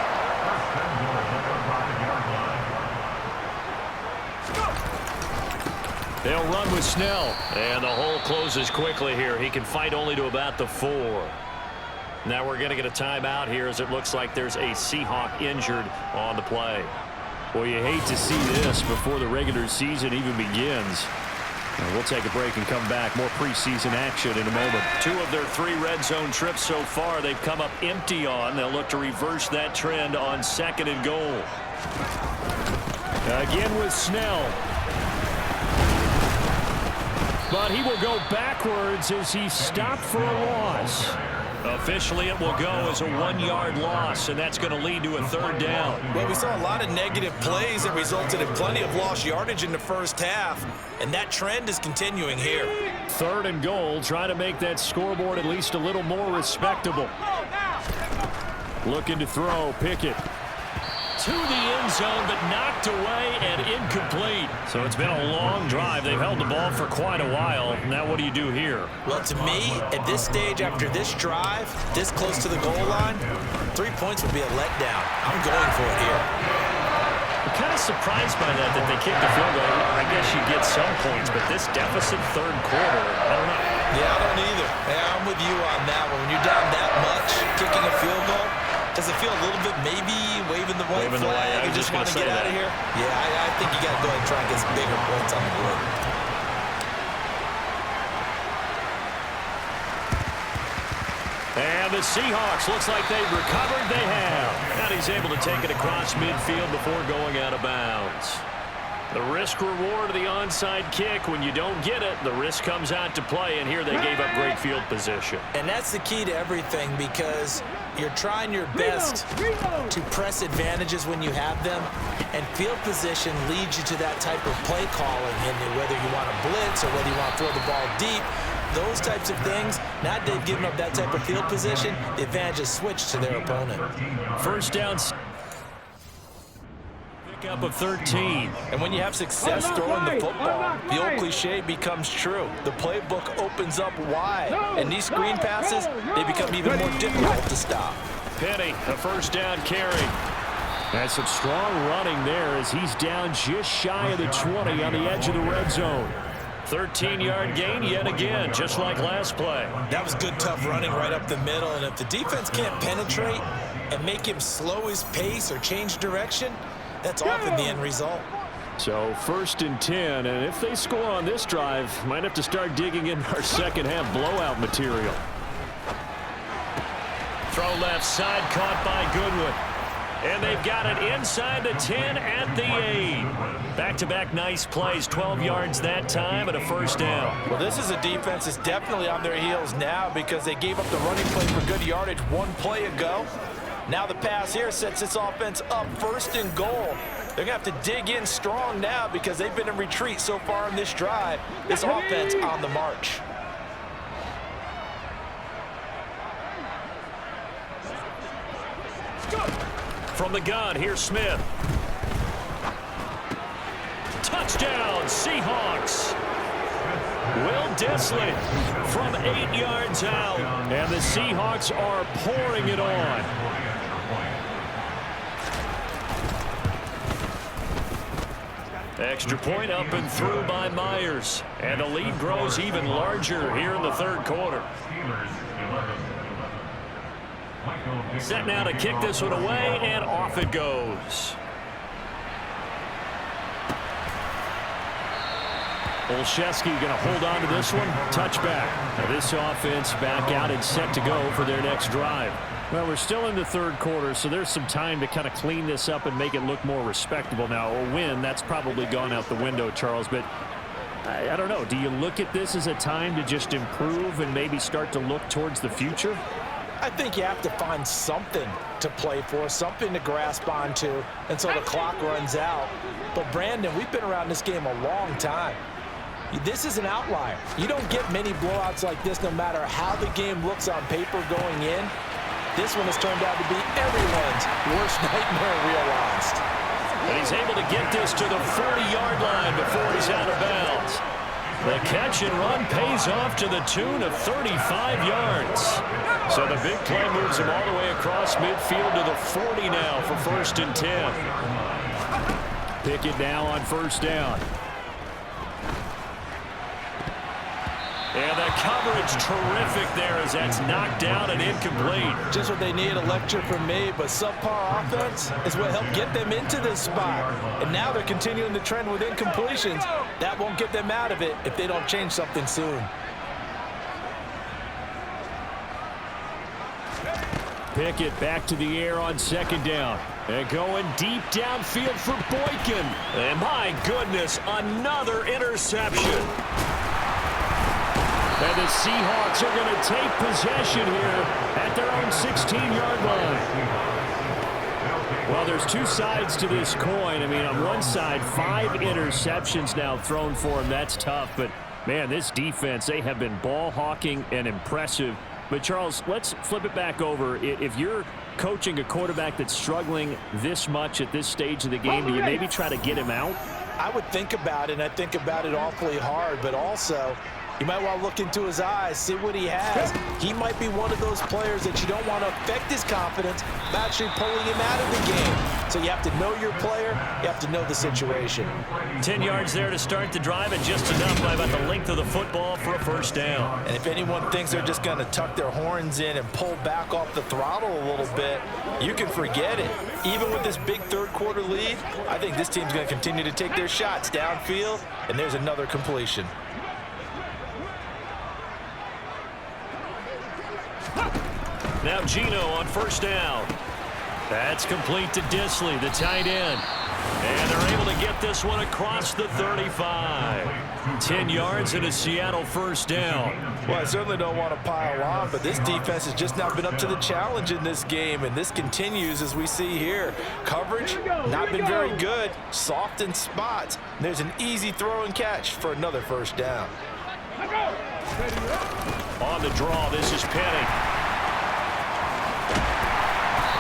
Speaker 2: They'll run with Snell. And the hole closes quickly here. He can fight only to about the 4. Now we're going to get a timeout here as it looks like there's a Seahawk injured on the play. Well, you hate to see this before the regular season even begins. We'll take a break and come back. More preseason action in a moment. 2 of their 3 red zone trips so far they've come up empty on. They'll look to reverse that trend on 2nd and goal. Again with Snell. but he will go backwards as he stopped for a loss. Officially, it will go as a 1-yard loss, and that's going to lead to a third down.
Speaker 4: Well, we saw a lot of negative plays that resulted in plenty of lost yardage in the first half, and that trend is continuing here.
Speaker 2: 3rd and goal, try to make that scoreboard at least a little more respectable. Looking to throw, Pickett. To the end zone, but knocked away and incomplete. So it's been a long drive. They've held the ball for quite a while. Now what do you do here?
Speaker 4: Well, to me, at this stage, after this drive, this close to the goal line, 3 points would be a letdown. I'm going for it here.
Speaker 2: I'm kind of surprised by that they kicked the field goal. I guess you get some points, but this deficit 3rd quarter, I don't know.
Speaker 4: Yeah, I don't either. Yeah, I'm with you on that one. When you're down that much, kicking a field goal, does it feel a little bit maybe waving the white flag? You just want to get out of here? Yeah, I think you got to go ahead and try and get some bigger points on the board.
Speaker 2: And the Seahawks, looks like they've recovered. They have. And he's able to take it across midfield before going out of bounds. The risk-reward of the onside kick, when you don't get it, the risk comes out to play, and here they gave up great field position.
Speaker 4: And that's the key to everything, because you're trying your best to press advantages when you have them, and field position leads you to that type of play calling, and whether you want to blitz or whether you want to throw the ball deep, those types of things. Now that they've given up that type of field position, the advantage is switched to their opponent.
Speaker 2: First down. Up of 13.
Speaker 3: And when you have success throwing the football, the old cliche becomes true. The playbook opens up wide, and these screen passes, they become even more difficult to stop.
Speaker 2: Penny, a first down carry. That's some strong running there as he's down just shy of the 20 on the edge of the red zone. 13-yard gain yet again, just like last play.
Speaker 4: That was good, tough running right up the middle, and if the defense can't penetrate and make him slow his pace or change direction, that's often the end result.
Speaker 2: So 1st and 10, and if they score on this drive, might have to start digging in our second half blowout material. Throw left side, caught by Goodwin. And they've got it inside the 10 at the 8. Back-to-back nice plays, 12 yards that time and a first down.
Speaker 3: Well, this is a defense that's definitely on their heels now because they gave up the running play for good yardage one play ago. Now the pass here sets this offense up 1st and goal. They're going to have to dig in strong now because they've been in retreat so far in this drive. This offense on the march.
Speaker 2: From the gun, here's Smith. Touchdown, Seahawks. Will Disley from 8 yards out. And the Seahawks are pouring it on. Extra point up and through by Myers. And the lead grows even larger here in the 3rd quarter. Set now to kick this one away, and off it goes. Olszewski going to hold on to this one. Touchback. Now this offense back out and set to go for their next drive. Well, we're still in the 3rd quarter, so there's some time to kind of clean this up and make it look more respectable. Now, a win, that's probably gone out the window, Charles, but I don't know. Do you look at this as a time to just improve and maybe start to look towards the future?
Speaker 3: I think you have to find something to play for, something to grasp onto until the clock runs out. But, Brandon, we've been around this game a long time. This is an outlier. You don't get many blowouts like this no matter how the game looks on paper going in. This one has turned out to be everyone's worst nightmare realized.
Speaker 2: And he's able to get this to the 40-yard line before he's out of bounds. The catch and run pays off to the tune of 35 yards. So the big play moves him all the way across midfield to the 40 now for 1st and 10. Pickett now on 1st down. And the coverage terrific there as that's knocked down and incomplete.
Speaker 3: Just what they need, a lecture from me, but subpar offense is what helped get them into this spot. And now they're continuing the trend with incompletions. That won't get them out of it if they don't change something soon.
Speaker 2: Pickett back to the air on 2nd down. And going deep downfield for Boykin. And my goodness, another interception. And the Seahawks are going to take possession here at their own 16-yard line. Well, there's two sides to this coin. I mean, on one side, 5 interceptions now thrown for him. That's tough. But, man, this defense, they have been ball hawking and impressive. But, Charles, let's flip it back over. If you're coaching a quarterback that's struggling this much at this stage of the game, do you maybe try to get him out?
Speaker 3: I would think about it, and I think about it awfully hard, but also you might want to look into his eyes, see what he has. He might be one of those players that you don't want to affect his confidence by actually pulling him out of the game. So you have to know your player. You have to know the situation.
Speaker 2: 10 yards there to start the drive, and just enough by about the length of the football for a first down.
Speaker 3: And if anyone thinks they're just going to tuck their horns in and pull back off the throttle a little bit, you can forget it. Even with this big third-quarter lead, I think this team's going to continue to take their shots downfield, and there's another completion.
Speaker 2: Now Gino on first down. That's complete to Disley, the tight end. And they're able to get this one across the 35. 10 yards and a Seattle first down.
Speaker 3: Well, I certainly don't want to pile on, but this defense has just not been up to the challenge in this game, and this continues as we see here. Coverage, not been very good. Soft in spots. And there's an easy throw and catch for another first down.
Speaker 2: On the draw, this is Penny.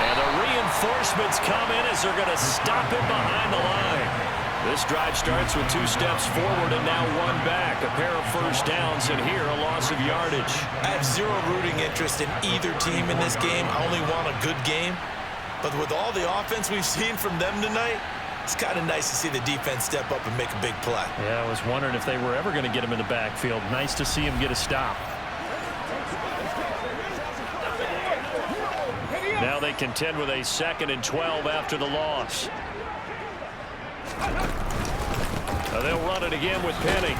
Speaker 2: And the reinforcements come in as they're going to stop him behind the line. This drive starts with 2 steps forward and now 1 back. A pair of first downs, and here a loss of yardage.
Speaker 4: I have zero rooting interest in either team in this game. I only want a good game. But with all the offense we've seen from them tonight, it's kind of nice to see the defense step up and make a big play.
Speaker 2: Yeah, I was wondering if they were ever going to get him in the backfield. Nice to see him get a stop. Now they contend with a 2nd and 12 after the loss. They'll run it again with Penny.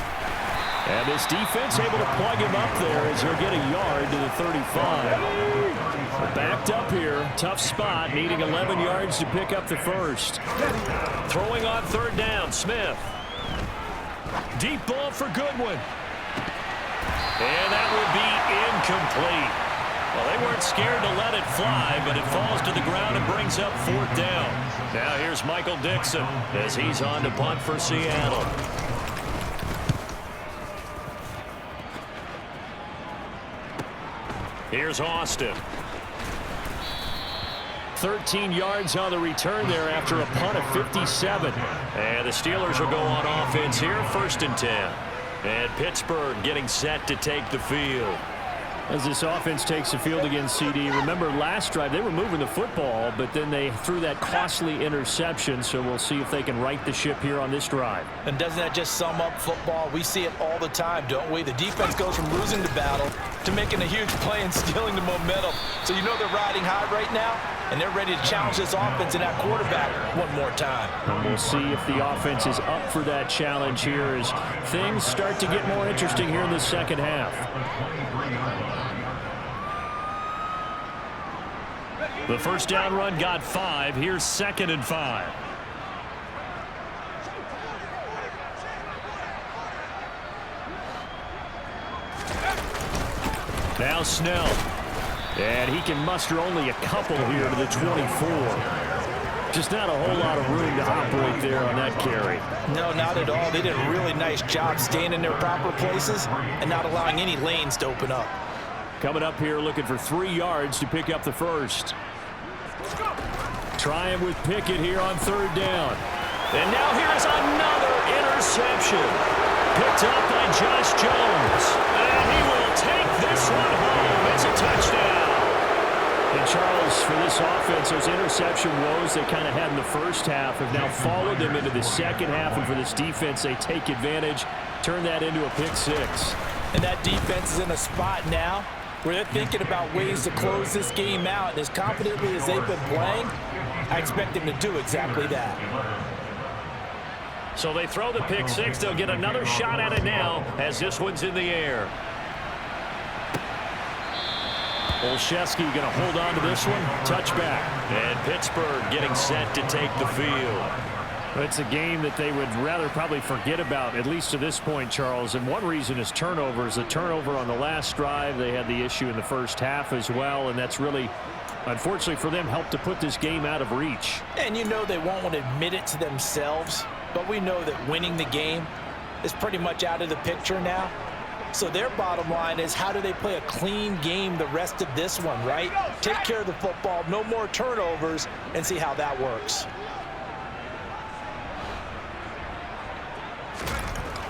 Speaker 2: And this defense able to plug him up there as he'll get a yard to the 35. Backed up here. Tough spot, needing 11 yards to pick up the first. Throwing on 3rd down, Smith. Deep ball for Goodwin. And that would be incomplete. Well, they weren't scared to let it fly, but it falls to the ground and brings up 4th down. Now here's Michael Dixon as he's on to punt for Seattle. Here's Austin. 13 yards on the return there after a punt of 57. And the Steelers will go on offense here, 1st and 10. And Pittsburgh getting set to take the field. As this offense takes the field against CD, remember last drive they were moving the football, but then they threw that costly interception, so we'll see if they can right the ship here on this drive.
Speaker 3: And doesn't that just sum up football? We see it all the time, don't we? The defense goes from losing the battle to making a huge play and stealing the momentum. So you know they're riding high right now, and they're ready to challenge this offense and that quarterback one more time.
Speaker 2: And we'll see if the offense is up for that challenge here as things start to get more interesting here in the second half. The first down run got 5. Here's 2nd and 5. Now Snell. And he can muster only a couple here to the 24. Just not a whole lot of room to operate there on that carry.
Speaker 3: No, not at all. They did a really nice job staying in their proper places and not allowing any lanes to open up.
Speaker 2: Coming up here looking for 3 yards to pick up the first. Trying with Pickett here on 3rd down. And now here's another interception. Picked up by Josh Jones. And he will take this one home. It's a touchdown. And Charles, for this offense, those interception woes they kind of had in the first half have now followed them into the second half. And for this defense, they take advantage, turn that into a pick 6.
Speaker 3: And that defense is in a spot now where they're thinking about ways to close this game out. And as confidently as they've been playing, I expect them to do exactly that.
Speaker 2: So they throw the pick 6. They'll get another shot at it now as this one's in the air. Olszewski going to hold on to this one. Touchback. And Pittsburgh getting set to take the field. It's a game that they would rather probably forget about, at least to this point, Charles. And one reason is turnovers. The turnover on the last drive, they had the issue in the first half as well, and that's really, unfortunately for them, helped to put this game out of reach.
Speaker 3: And you know they won't want to admit it to themselves, but we know that winning the game is pretty much out of the picture now. So their bottom line is, how do they play a clean game the rest of this one, right? Take care of the football, no more turnovers, and see how that works.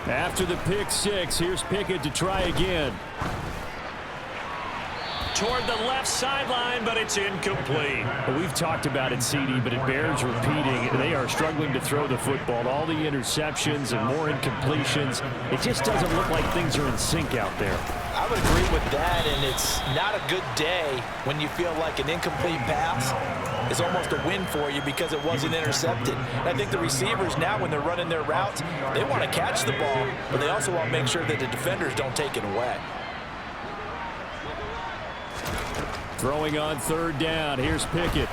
Speaker 2: After the pick six, here's Pickett to try again. Toward the left sideline, but it's incomplete. Well, we've talked about it, CD, but it bears repeating. They are struggling to throw the football. All the interceptions and more incompletions. It just doesn't look like things are in sync out there.
Speaker 3: I would agree with that, and it's not a good day when you feel like an incomplete pass is almost a win for you because it wasn't intercepted. And I think the receivers now, when they're running their routes, they want to catch the ball, but they also want to make sure that the defenders don't take it away.
Speaker 2: Throwing on third down. Here's Pickett.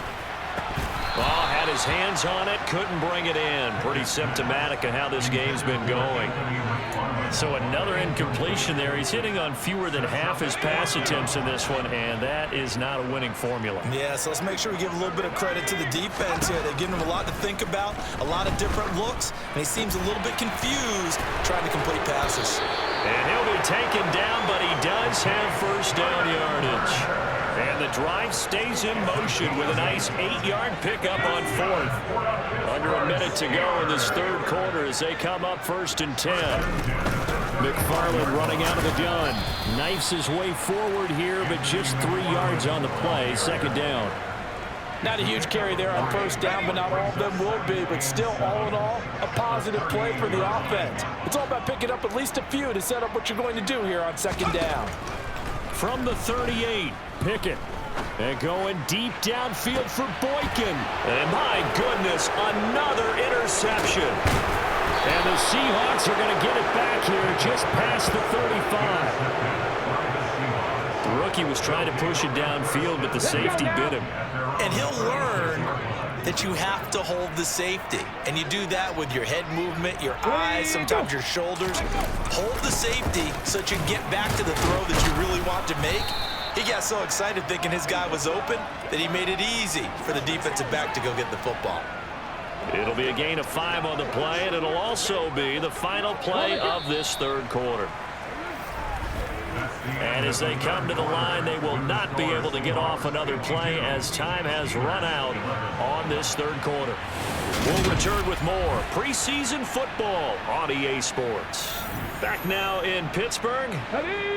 Speaker 2: Ball had his hands on it, couldn't bring it in. Pretty symptomatic of how this game's been going. So another incompletion there. He's hitting on fewer than half his pass attempts in this one, and that is not a winning formula.
Speaker 4: Yeah, so let's make sure we give a little bit of credit to the defense here. They've given him a lot to think about, a lot of different looks, and he seems a little bit confused trying to complete passes.
Speaker 2: And he'll be taken down, but he does have first down yardage. And the drive stays in motion with a nice 8-yard pickup on fourth. Under a minute to go in this third quarter as they come up 1st and 10. McFarland running out of the gun. Knifes his way forward here, but just 3 yards on the play. 2nd down.
Speaker 3: Not a huge carry there on first down, but not all of them will be. But still, all in all, a positive play for the offense. It's all about picking up at least a few to set up what you're going to do here on 2nd down.
Speaker 2: From the 38, Pickett. And going deep downfield for Boykin. And my goodness, another interception. And the Seahawks are going to get it back here just past the 35. The rookie was trying to push it downfield, but the safety bit him.
Speaker 4: And he'll learn that you have to hold the safety. And you do that with your head movement, your eyes, sometimes your shoulders. Hold the safety so that you get back to the throw that you really want to make. He got so excited thinking his guy was open that he made it easy for the defensive back to go get the football.
Speaker 2: It'll be a gain of 5 on the play, and it'll also be the final play of this third quarter. And as they come to the line, they will not be able to get off another play as time has run out on this third quarter. We'll return with more preseason football on EA Sports. Back now in Pittsburgh.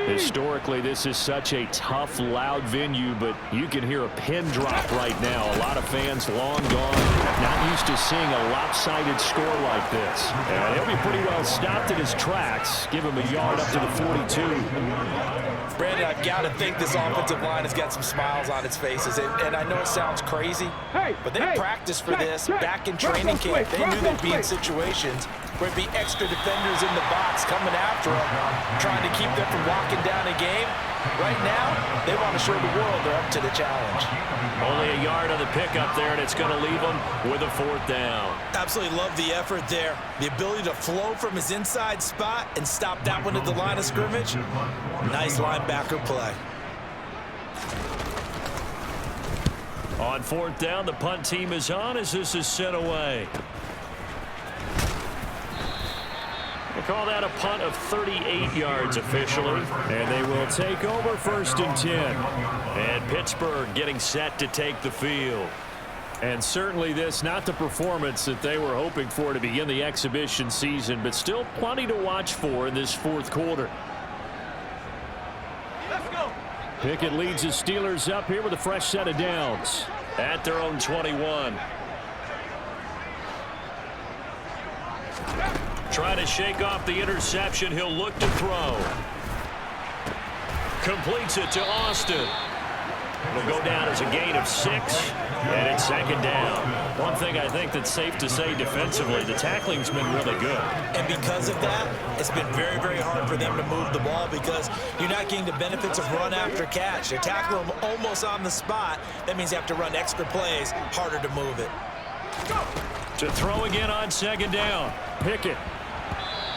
Speaker 2: Historically, this is such a tough, loud venue, but you can hear a pin drop right now. A lot of fans long gone, not used to seeing a lopsided score like this. And he'll be pretty well stopped in his tracks. Give him a yard up to the 42.
Speaker 3: Brandon, I've got to think this offensive line has got some smiles on its faces. And I know it sounds crazy, but they practiced for this back in training camp. They knew they'd be in situations where it'd be extra defenders in the box coming after them, trying to keep them from locking down a game. Right now, they want to show the world they're up to the challenge.
Speaker 2: Only a yard on the pickup there, and it's going to leave them with a 4th down.
Speaker 4: Absolutely love the effort there. The ability to flow from his inside spot and stop that one at the line of scrimmage. Nice linebacker play.
Speaker 2: On 4th down, the punt team is on as this is sent away. They call that a punt of 38 yards officially. And they will take over 1st and 10. And Pittsburgh getting set to take the field. And certainly this, not the performance that they were hoping for to begin the exhibition season, but still plenty to watch for in this 4th quarter.
Speaker 3: Let's go.
Speaker 2: Pickett leads his Steelers up here with a fresh set of downs at their own 21. Trying to shake off the interception. He'll look to throw. Completes it to Austin. It'll go down as a gain of 6, and it's 2nd down. One thing I think that's safe to say defensively, the tackling's been really good.
Speaker 4: And because of that, it's been very, very hard for them to move the ball because you're not getting the benefits of run after catch. They tackle them almost on the spot. That means you have to run extra plays, harder to move it.
Speaker 2: To throw again on second down. Pickett.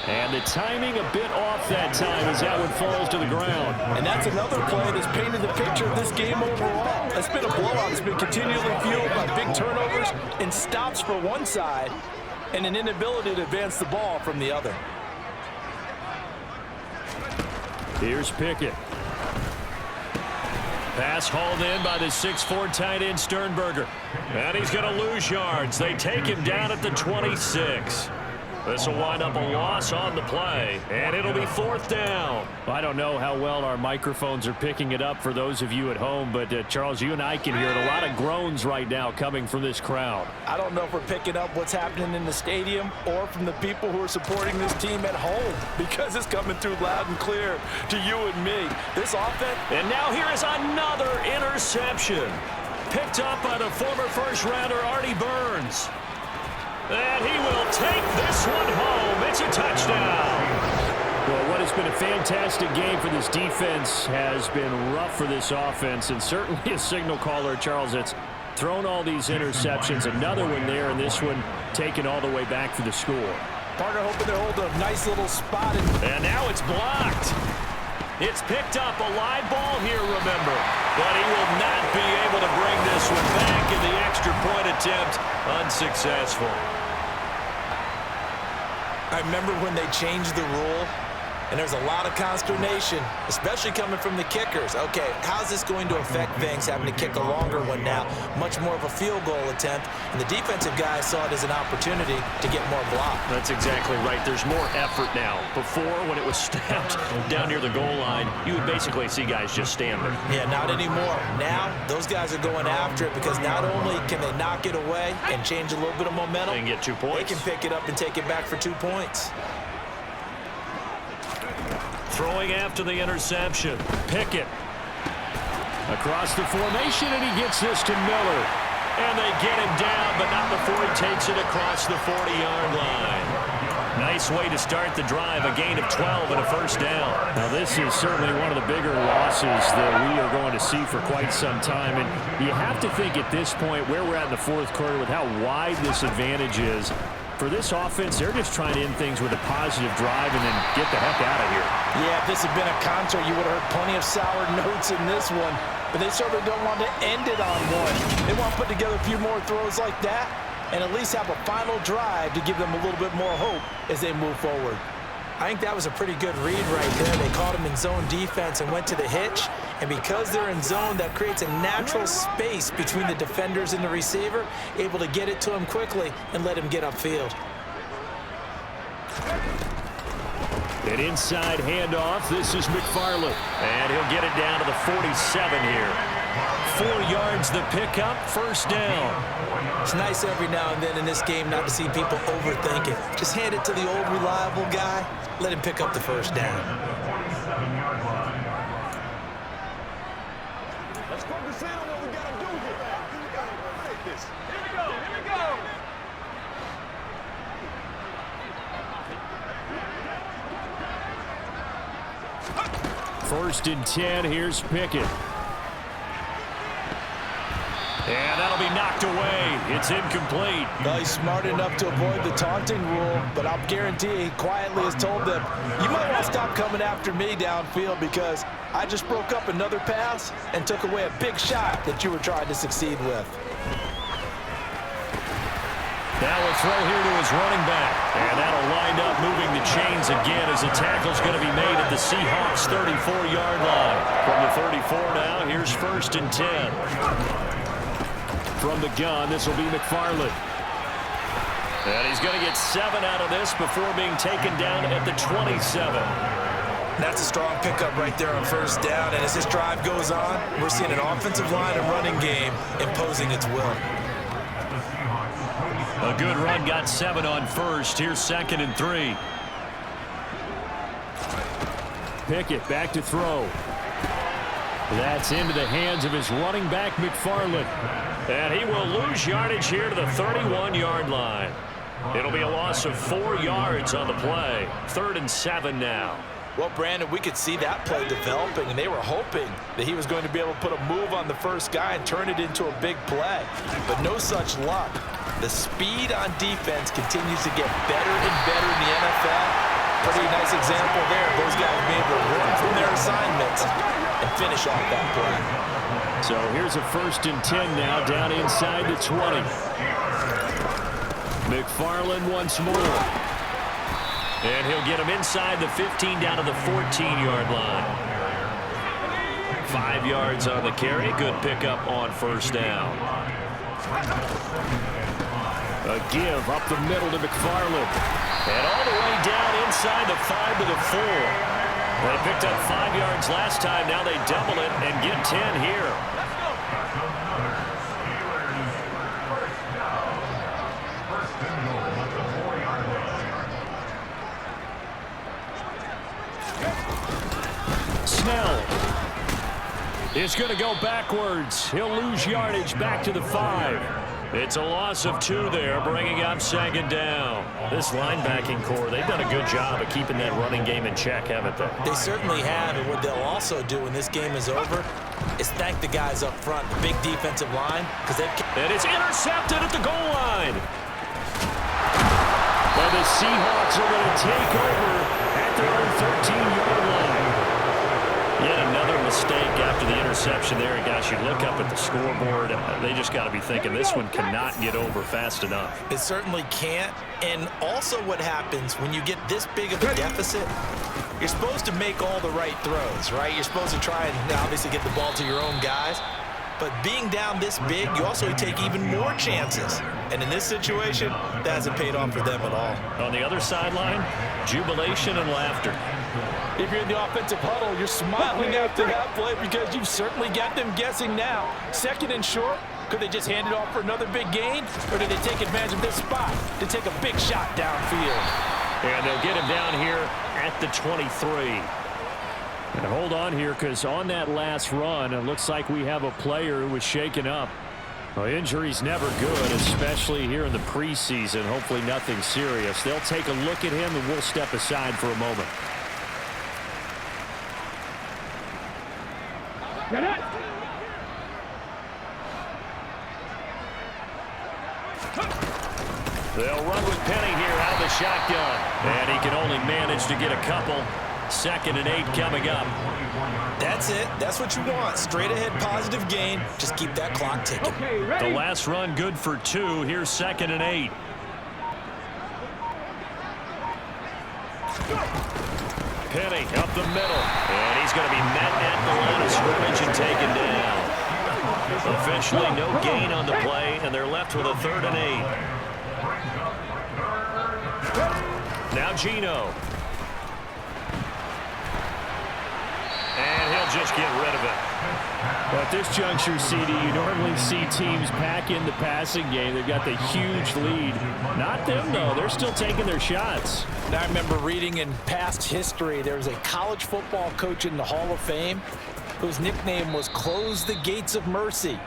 Speaker 2: And the timing a bit off that time as that one falls to the ground.
Speaker 3: And that's another play that's painted the picture of this game overall. It's been a blowout. It's been continually fueled by big turnovers and stops for one side and an inability to advance the ball from the other.
Speaker 2: Here's Pickett. Pass hauled in by the 6'4" tight end Sternberger. And he's going to lose yards. They take him down at the 26. This will wind up a loss on the play, and it'll be fourth down. I don't know how well our microphones are picking it up for those of you at home, but Charles, you and I can hear it. A lot of groans right now coming from this crowd.
Speaker 3: I don't know if we're picking up what's happening in the stadium or from the people who are supporting this team at home, because it's coming through loud and clear to you and me. This offense.
Speaker 2: And now here is another interception. Picked up by the former first-rounder Artie Burns. And he will take this one home. It's a touchdown. Well, what has been a fantastic game for this defense has been rough for this offense, and certainly a signal caller, Charles, that's thrown all these interceptions. Another one there, and this one taken all the way back for the score.
Speaker 3: Partner hoping to hold a nice little spot.
Speaker 2: And now it's blocked. It's picked up, a live ball here, remember. But he will not be able to bring this one back in the extra point attempt. Unsuccessful.
Speaker 4: I remember when they changed the rule, and there's a lot of consternation, especially coming from the kickers. Okay, how's this going to affect things, having to kick a longer one now, much more of a field goal attempt, and the defensive guys saw it as an opportunity to get more block.
Speaker 2: That's exactly right. There's more effort now. Before, when it was snapped down near the goal line, you would basically see guys just stand there.
Speaker 4: Yeah, not anymore. Now, those guys are going after it because not only can they knock it away and change a little bit of momentum,
Speaker 2: And get 2 points.
Speaker 4: they can pick it up and take it back for 2 points.
Speaker 2: Throwing after the interception. Pickett. Across the formation, and he gets this to Miller. And they get him down, but not before he takes it across the 40-yard line. Nice way to start the drive, a gain of 12 and a first down. Now, this is certainly one of the bigger losses that we are going to see for quite some time. And you have to think at this point, where we're at in the fourth quarter, with how wide this advantage is, for this offense, they're just trying to end things with a positive drive and then get the heck out of here.
Speaker 3: Yeah, if this had been a concert, you would have heard plenty of sour notes in this one. But they certainly don't want to end it on one. They want to put together a few more throws like that and at least have a final drive to give them a little bit more hope as they move forward.
Speaker 4: I think that was a pretty good read right there. They caught him in zone defense and went to the hitch. And because they're in zone, that creates a natural space between the defenders and the receiver, able to get it to him quickly and let him get upfield.
Speaker 2: An inside handoff. This is McFarland. And he'll get it down to the 47 here. 4 yards the pickup, first down.
Speaker 4: It's nice every now and then in this game not to see people overthink it. Just hand it to the old reliable guy. Let him pick up the first down.
Speaker 7: Let's focus in on what we got to do here. We got to take this. Here we go. Here we go.
Speaker 2: First and 10, here's Pickett. And that'll be knocked away. It's incomplete.
Speaker 3: Well, he's smart enough to avoid the taunting rule, but I'll guarantee he quietly has told them, you might want to stop coming after me downfield because I just broke up another pass and took away a big shot that you were trying to succeed with.
Speaker 2: Now a throw here to his running back. And that'll wind up moving the chains again as the tackle's going to be made at the Seahawks' 34-yard line. From the 34 now, here's first and 10. From the gun, this will be McFarland. And he's going to get 7 out of this before being taken down at the 27.
Speaker 4: That's a strong pickup right there on first down. And as this drive goes on, we're seeing an offensive line and running game imposing its will.
Speaker 2: A good run, got 7 on first. Here's second and 3. Pickett back to throw. That's into the hands of his running back, McFarland. And he will lose yardage here to the 31-yard line. It'll be a loss of 4 yards on the play. 3rd and 7 now.
Speaker 3: Well, Brandon, we could see that play developing, and they were hoping that he was going to be able to put a move on the first guy and turn it into a big play. But no such luck. The speed on defense continues to get better and better in the NFL. Pretty nice example there. Those guys being able to run from their assignments and finish off that play.
Speaker 2: So here's a 1st and 10 now, down inside the 20. McFarland once more. And he'll get him inside the 15 down to the 14-yard line. 5 yards on the carry. Good pickup on 1st down. A give up the middle to McFarland. And all the way down inside the 5 to the 4. They picked up 5 yards last time. Now they double it and get 10 here. Snell is going to go backwards. He'll lose yardage back to the 5. It's a loss of 2 there, bringing up 2nd down. This linebacking core, they've done a good job of keeping that running game in check, haven't they?
Speaker 4: They certainly have, and what they'll also do when this game is over is thank the guys up front, the big defensive line, because they've...
Speaker 2: And it's intercepted at the goal line. Well, the Seahawks are going to take over at their own 13-yard line. Yet another mistake after the interception there. And guys, you look up at the scoreboard, they just got to be thinking this one cannot get over fast enough.
Speaker 4: It certainly can't. And also what happens when you get this big of a deficit, you're supposed to make all the right throws, right? You're supposed to try and obviously get the ball to your own guys. But being down this big, you also take even more chances. And in this situation, that hasn't paid off for them at all.
Speaker 2: On the other sideline, jubilation and laughter.
Speaker 3: If you're in the offensive huddle, you're smiling after that play because you've certainly got them guessing now. 2nd and short, could they just hand it off for another big gain? Or did they take advantage of this spot to take a big shot downfield?
Speaker 2: And they'll get him down here at the 23. And hold on here, because on that last run, it looks like we have a player who was shaken up. Well, injury's never good, especially here in the preseason. Hopefully nothing serious. They'll take a look at him, and we'll step aside for a moment. They'll run with Penny here out of the shotgun. And he can only manage to get a couple. 2nd and 8 coming up.
Speaker 4: That's it. That's what you want. Straight ahead positive gain. Just keep that clock ticking.
Speaker 2: The last run good for 2. Here's 2nd and 8. Penny up the middle. And he's going to be met at the line of scrimmage and taken down. Officially no gain on the play, and they're left with a 3rd and 8. Now Gino. And he'll just get rid of it. Well, at this juncture, CD, you normally see teams pack in the passing game. They've got the huge lead. Not them, though. They're still taking their shots.
Speaker 3: I remember reading in past history, there was a college football coach in the Hall of Fame whose nickname was Close the Gates of Mercy.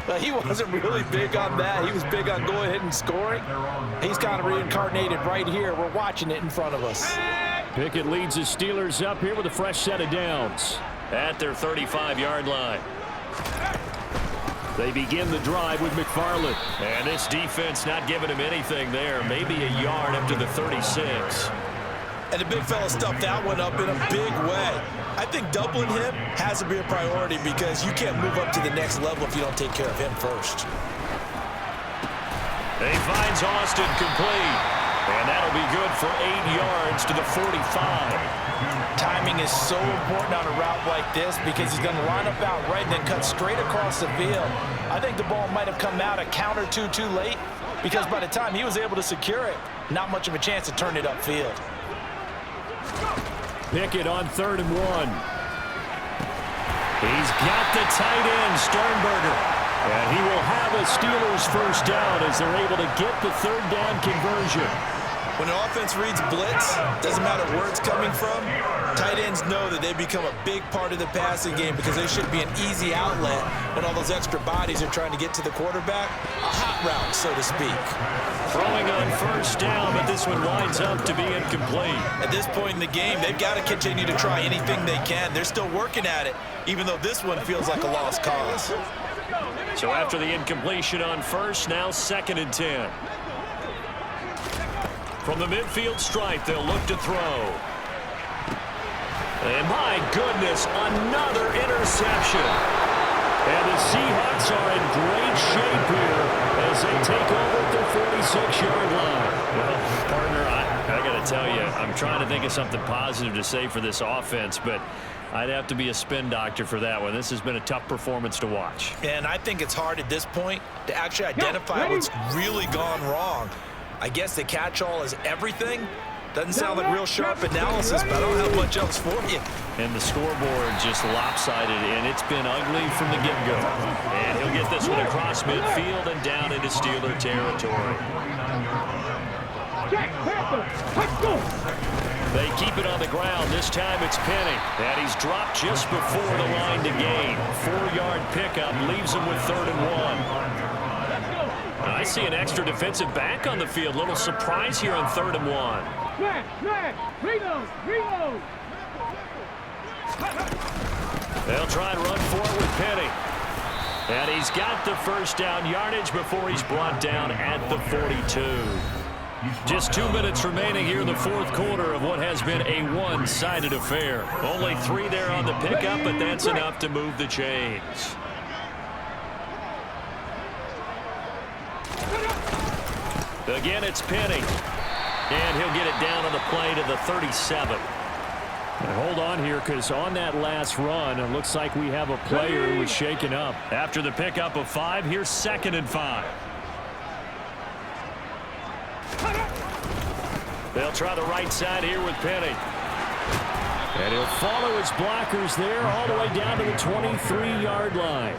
Speaker 3: But he wasn't really big on that. He was big on going ahead and scoring. He's kind of reincarnated right here. We're watching it in front of us.
Speaker 2: Pickett leads the Steelers up here with a fresh set of downs at their 35-yard line. They begin the drive with McFarland. And this defense not giving him anything there. Maybe a yard up to the 36.
Speaker 4: And the big fella stuffed that one up in a big way. I think doubling him has to be a priority because you can't move up to the next level if you don't take care of him first.
Speaker 2: He finds Austin complete. And that'll be good for 8 yards to the 45.
Speaker 3: Timing is so important on a route like this because he's going to line up out right and then cut straight across the field. I think the ball might have come out a count or two too late because by the time he was able to secure it, not much of a chance to turn it upfield.
Speaker 2: Pickett on 3rd and 1. He's got the tight end, Sternberger. And he will have a Steelers first down as they're able to get the 3rd down conversion.
Speaker 4: When an offense reads blitz, doesn't matter where it's coming from, tight ends know that they become a big part of the passing game because they should be an easy outlet when all those extra bodies are trying to get to the quarterback. A hot route, so to speak.
Speaker 2: Throwing on first down, but this one winds up to be incomplete.
Speaker 4: At this point in the game, they've got to continue to try anything they can. They're still working at it, even though this one feels like a lost cause.
Speaker 2: So after the incompletion on first, now 2nd and 10. From the midfield stripe, they'll look to throw. And my goodness, another interception. And the Seahawks are in great shape here as they take over at their 46-yard line. Well, partner, I got to tell you, I'm trying to think of something positive to say for this offense, but I'd have to be a spin doctor for that one. This has been a tough performance to watch.
Speaker 4: And I think it's hard at this point to actually identify what's really gone wrong. I guess the catch-all is everything. Doesn't sound like real sharp analysis, but I don't have much else for you.
Speaker 2: And the scoreboard just lopsided, and it's been ugly from the get-go. And he'll get this one across midfield and down into Steeler territory. They keep it on the ground. This time it's Penny. And he's dropped just before the line to gain. 4-yard pickup leaves him with 3rd and 1. I see an extra defensive back on the field. Little surprise here on 3rd and 1. They'll try and run for it with Penny. And he's got the first down yardage before he's brought down at the 42. Just 2 minutes remaining here in the 4th quarter of what has been a one-sided affair. Only 3 there on the pickup, but that's enough to move the chains. Again, it's Penny. And he'll get it down on the play to the 37. And hold on here, because on that last run, it looks like we have a player who was shaken up. After the pickup of 5, here's 2nd and 5. They'll try the right side here with Penny. And he'll follow his blockers there all the way down to the 23-yard line.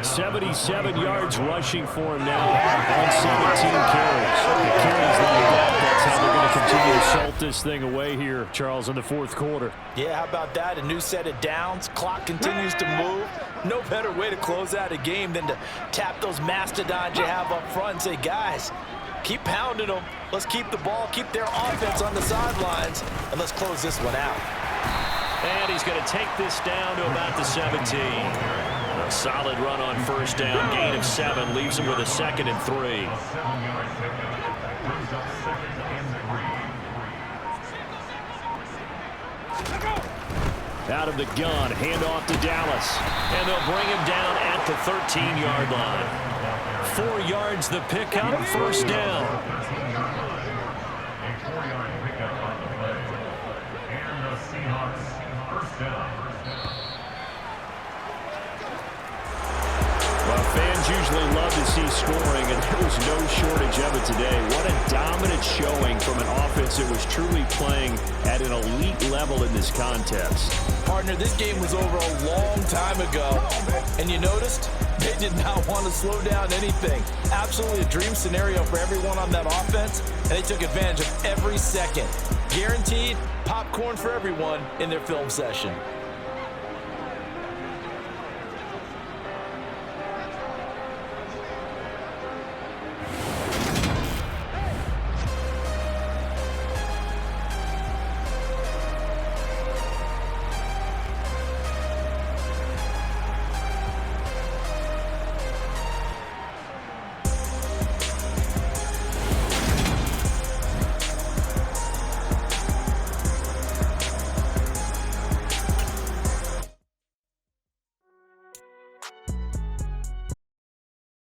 Speaker 2: 77 yards rushing for him now on 17 carries. Carries like that, that's how they're going to continue to salt this thing away here, Charles, in the 4th quarter.
Speaker 3: Yeah, how about that? A new set of downs. Clock continues to move. No better way to close out a game than to tap those mastodons you have up front and say, guys, keep pounding them. Let's keep the ball, keep their offense on the sidelines, and let's close this one out.
Speaker 2: And he's going to take this down to about the 17. A solid run on first down. Gain of 7 leaves him with a 2nd and 3. Out of the gun, handoff to Dallas. And they'll bring him down at the 13-yard line. 4 yards the pickup, first down.
Speaker 5: A 4-yard pickup on the play. And the Seahawks first down.
Speaker 2: Well, fans usually love to see scoring, and there was no shortage of it today. What a dominant showing from an offense that was truly playing at an elite level in this contest.
Speaker 3: Partner, this game was over a long time ago, and you noticed they did not want to slow down anything. Absolutely a dream scenario for everyone on that offense, and they took advantage of every second. Guaranteed popcorn for everyone in their film session.